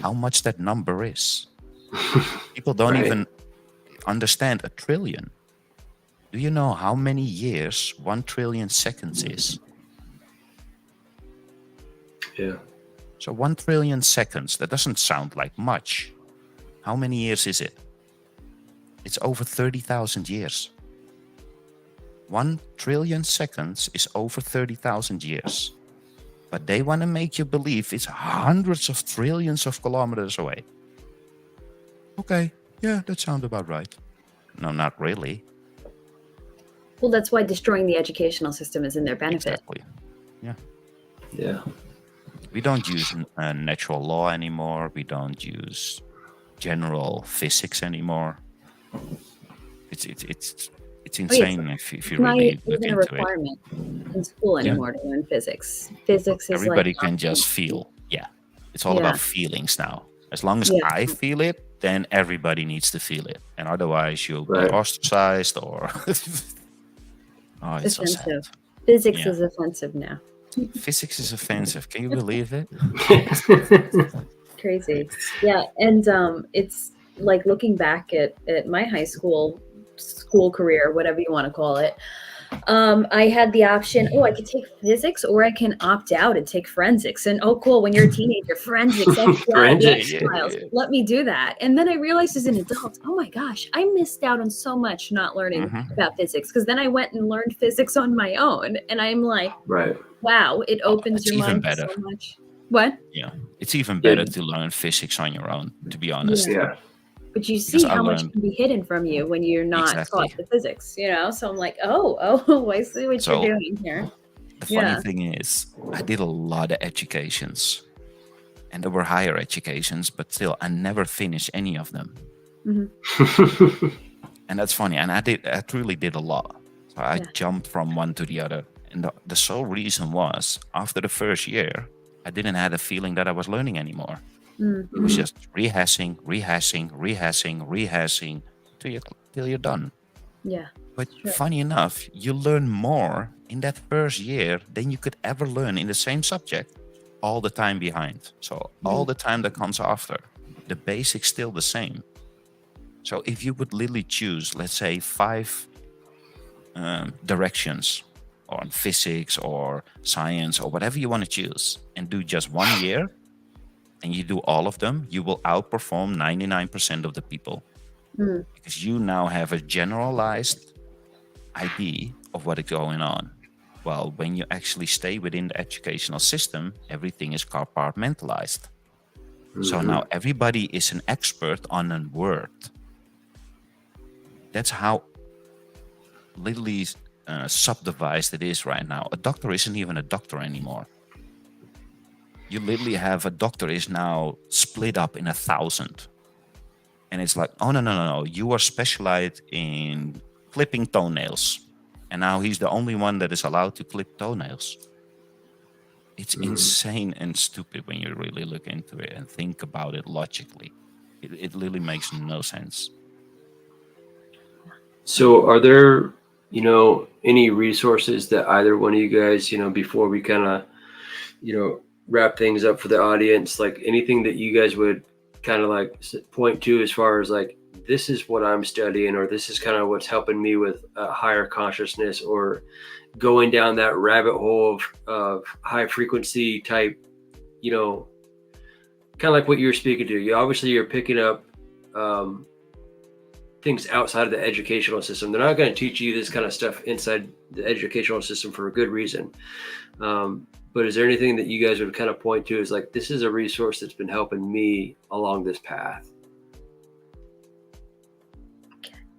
C: how much that number is. People don't even understand a trillion. Do you know how many years 1 trillion seconds is?
B: Yeah.
C: So 1 trillion seconds, that doesn't sound like much. How many years is it? It's over 30,000 years. 1 trillion seconds is over 30,000 years. But they want to make you believe it's hundreds of trillions of kilometers away. Okay, yeah, that sounds about right. No, not really.
D: Well, that's why destroying the educational system is in their benefit.
C: Exactly. Yeah.
B: Yeah.
C: We don't use natural law anymore. We don't use general physics anymore. It's insane if you really look
D: even a
C: into
D: requirement in school anymore to learn physics. Physics is
C: everybody can just feel. Yeah, it's all about feelings now. As long as I feel it, then everybody needs to feel it, and otherwise you'll be ostracized or. Oh, it's
D: offensive.
C: So sad.
D: Physics is offensive now.
C: Physics is offensive. Can you believe it?
D: Crazy. Yeah, and it's like looking back at my high school career, whatever you want to call it. I had the option, I could take physics or I can opt out and take forensics. And cool, when you're a teenager, forensics,
B: Forensics.
D: files. Let me do that. And then I realized as an adult, oh my gosh, I missed out on so much not learning about physics, because then I went and learned physics on my own. And I'm like,
B: Right.
D: wow, it opens your mind
C: better.
D: so much. What?
C: Yeah, it's even better to learn physics on your own, to be honest.
B: Yeah.
D: But you see how much can be hidden from you when you're not taught the physics, So I'm like, I see what you're doing here.
C: The funny thing is, I did a lot of educations, and there were higher educations, but still, I never finished any of them. And that's funny. And I truly did a lot. So I jumped from one to the other. And the sole reason was, after the first year, I didn't have a feeling that I was learning anymore. It was just rehashing till you're done.
D: Yeah.
C: But funny enough, you learn more in that first year than you could ever learn in the same subject all the time behind. So all the time that comes after, the basics still the same. So if you would literally choose, let's say, 5 directions on physics or science or whatever you want to choose, and do just 1 year, and you do all of them, you will outperform 99% of the people. Because you now have a generalized idea of what is going on. Well, when you actually stay within the educational system, everything is compartmentalized. So now everybody is an expert on a word. That's how literally subdivided it is right now. A doctor isn't even a doctor anymore. You literally have a doctor is now split up in 1,000. And it's like, oh, no. You are specialized in clipping toenails. And now he's the only one that is allowed to clip toenails. It's insane and stupid when you really look into it and think about it logically. It really makes no sense.
B: So are there, any resources that either one of you guys, before we kind of, wrap things up for the audience, like anything that you guys would kind of like point to as far as like, this is what I'm studying, or this is kind of what's helping me with a higher consciousness, or going down that rabbit hole of high frequency type, kind of like what you're speaking to. You're picking up things outside of the educational system. They're not going to teach you this kind of stuff inside the educational system for a good reason. But is there anything that you guys would kind of point to as like, this is a resource that's been helping me along this path?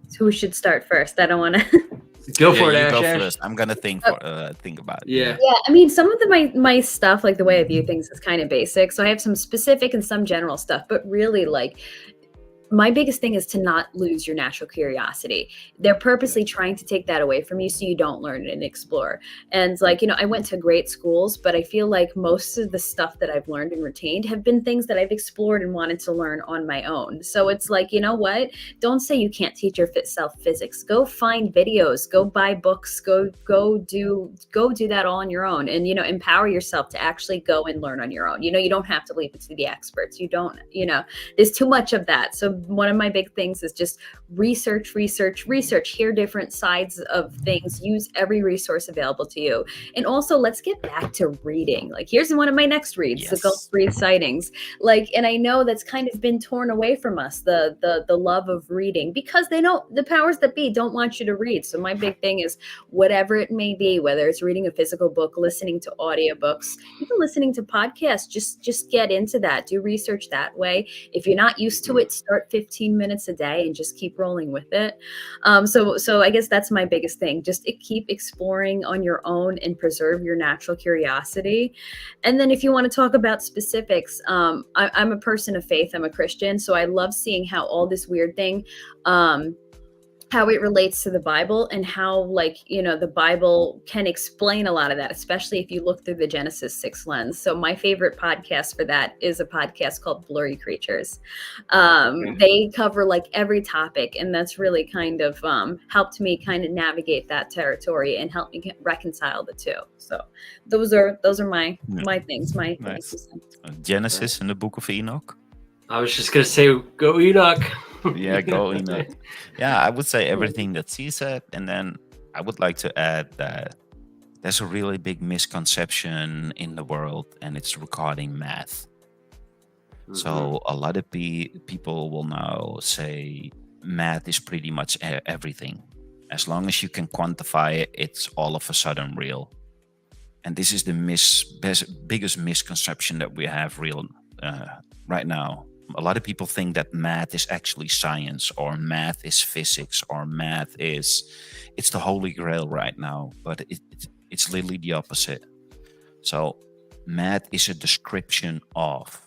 D: So who should start first? I don't want to.
B: Go for it,
C: Ash.
B: Go
C: first. I'm gonna think about it.
B: Yeah.
D: I mean, some of my stuff, like the way I view things, is kind of basic. So I have some specific and some general stuff, but really, like, my biggest thing is to not lose your natural curiosity. They're purposely trying to take that away from you so you don't learn and explore. And like, I went to great schools, but I feel like most of the stuff that I've learned and retained have been things that I've explored and wanted to learn on my own. So it's like, you know what? Don't say you can't teach yourself physics. Go find videos, go buy books, go do that all on your own, and, empower yourself to actually go and learn on your own. You don't have to leave it to the experts. You don't, there's too much of that. So one of my big things is just research, hear different sides of things, use every resource available to you. And also, let's get back to reading. Like, here's one of my next reads, the Gulf Breathe sightings. Like, and I know that's kind of been torn away from us, the love of reading, because the powers that be don't want you to read. So my big thing is, whatever it may be, whether it's reading a physical book, listening to audiobooks, even listening to podcasts, just get into that. Do research that way. If you're not used to it, start 15 minutes a day and just keep rolling with it. So I guess that's my biggest thing. Just keep exploring on your own and preserve your natural curiosity. And then if you want to talk about specifics, I'm a person of faith. I'm a Christian. So I love seeing how all this weird thing, how it relates to the Bible, and how, like, the Bible can explain a lot of that, especially if you look through the Genesis 6 lens. So my favorite podcast for that is a podcast called Blurry Creatures. They cover like every topic, and that's really kind of helped me kind of navigate that territory and help me reconcile the two. So those are my things. My
C: nice. Genesis and the Book of Enoch.
B: I was just gonna say, go Enoch.
C: Yeah, go Enoch. Yeah, I would say everything that she said, and then I would like to add that there's a really big misconception in the world, and it's regarding math. So a lot of people will now say math is pretty much everything. As long as you can quantify it, it's all of a sudden real. And this is the biggest misconception that we have right now. A lot of people think that math is actually science, or math is physics, or math is it's the holy grail right now. But it's literally the opposite. So math is a description of,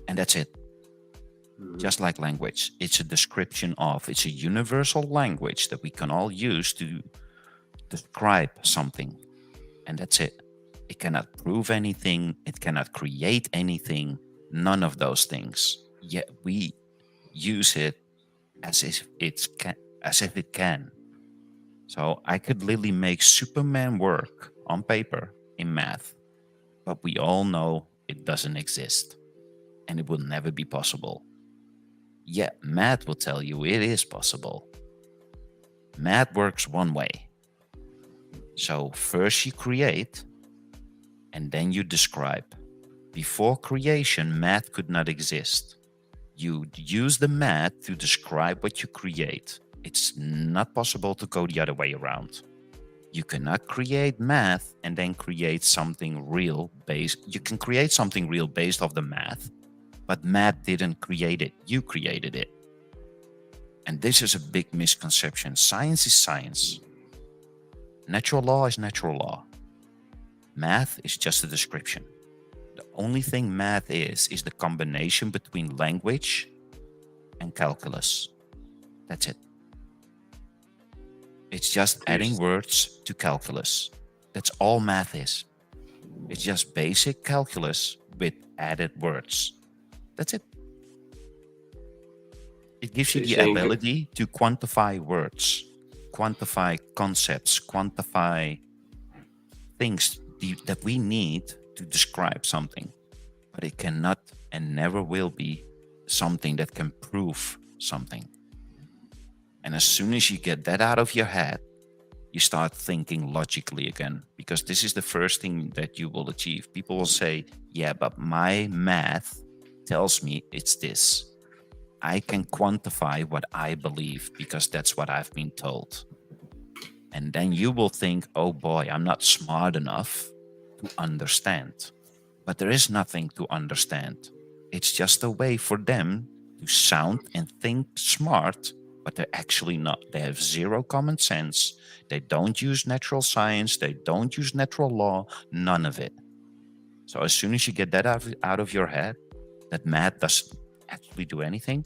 C: and that's it. Just like language, it's a description of. It's a universal language that we can all use to describe something. And that's it. It cannot prove anything. It cannot create anything. None of those things. Yet we use it as if it can. So I could literally make Superman work on paper in math, but we all know it doesn't exist, and it will never be possible. Yet math will tell you it is possible. Math works one way. So first you create, and then you describe. Before creation, math could not exist. You use the math to describe what you create. It's not possible to go the other way around. You cannot create math and then create something real based. You can create something real based off the math, but math didn't create it. You created it. And this is a big misconception. Science is science. Natural law is natural law. Math is just a description. The only thing math is the combination between language and calculus. That's it. It's just adding words to calculus. That's all math is. It's just basic calculus with added words. That's it. It gives you the ability to quantify words, quantify concepts, quantify things that we need to describe something. But it cannot and never will be something that can prove something. And as soon as you get that out of your head, you start thinking logically again, because this is the first thing that you will achieve. People will say, yeah, but my math tells me it's this. I can quantify what I believe because that's what I've been told. And then you will think, oh boy, I'm not smart enough to understand. But there is nothing to understand. It's just a way for them to sound and think smart, but they're actually not. They have zero common sense. They don't use natural science. They don't use natural law. None of it. So as soon as you get that out of your head, that math doesn't actually do anything,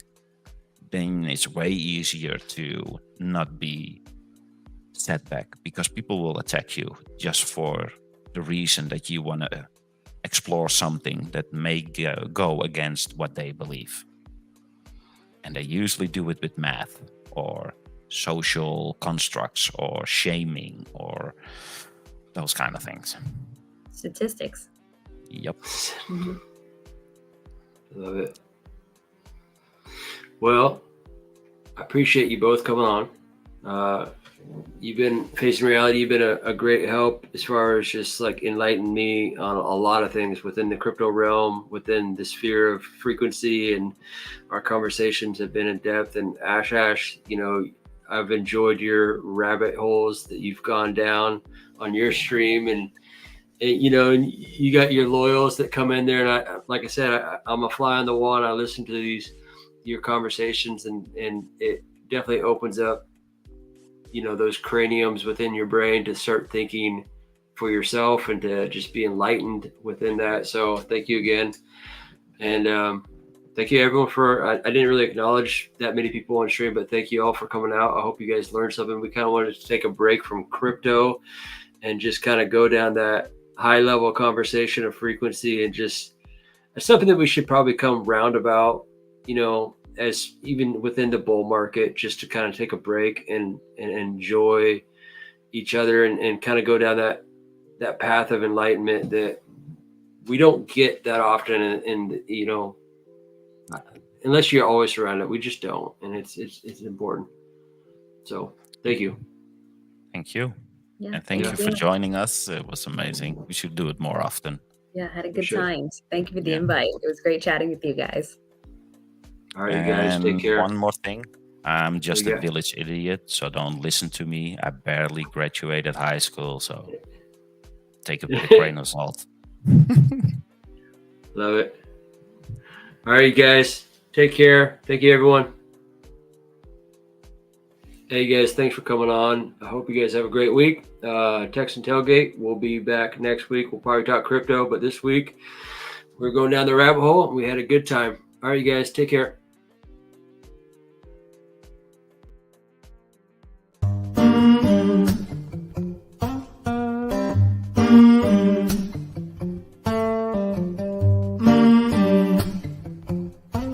C: then it's way easier to not be set back, because people will attack you just for the reason that you want to explore something that may go against what they believe. And they usually do it with math or social constructs or shaming or those kind of things.
D: Statistics.
C: Yep.
D: Mm-hmm.
B: Love it. Well, I appreciate you both coming on. You've been facing reality. You've been a great help as far as just like enlightening me on a lot of things within the crypto realm, within the sphere of frequency, and our conversations have been in depth. And Ash, you know, I've enjoyed your rabbit holes that you've gone down on your stream, and you know, and you got your loyals that come in there. And like I said, I'm a fly on the wall, and I listen to your conversations, and it definitely opens up, you know, those craniums within your brain to start thinking for yourself and to just be enlightened within that. So thank you again. And thank you everyone for, I didn't really acknowledge that many people on stream, but thank you all for coming out. I hope you guys learned something. We kind of wanted to take a break from crypto and just kind of go down that high level conversation of frequency, and just it's something that we should probably come round about, you know, as even within the bull market, just to kind of take a break and enjoy each other and kind of go down that path of enlightenment that we don't get that often. And you know, unless you're always surrounded, we just don't. And it's important. So thank you.
C: Thank you.
D: Yeah.
C: And thank
B: Yeah.
C: you for joining us. It was amazing. We should do it more often.
D: Yeah, had a good
B: should.
D: time. Thank you for the
C: Yeah.
D: invite. It was great chatting with you guys.
B: All right, you guys, take
C: And
B: care.
C: one more thing. I'm just
B: Yeah.
C: a village idiot, so don't listen to me. I barely graduated high school, so take it with a grain of salt.
B: Love it. All right, you guys, take care. Thank you, everyone. Hey, guys, thanks for coming on. I hope you guys have a great week. TEXAN Tailgate, we'll be back next week. We'll probably talk crypto, but this week we're going down the rabbit hole. We had a good time. All right, you guys, take care.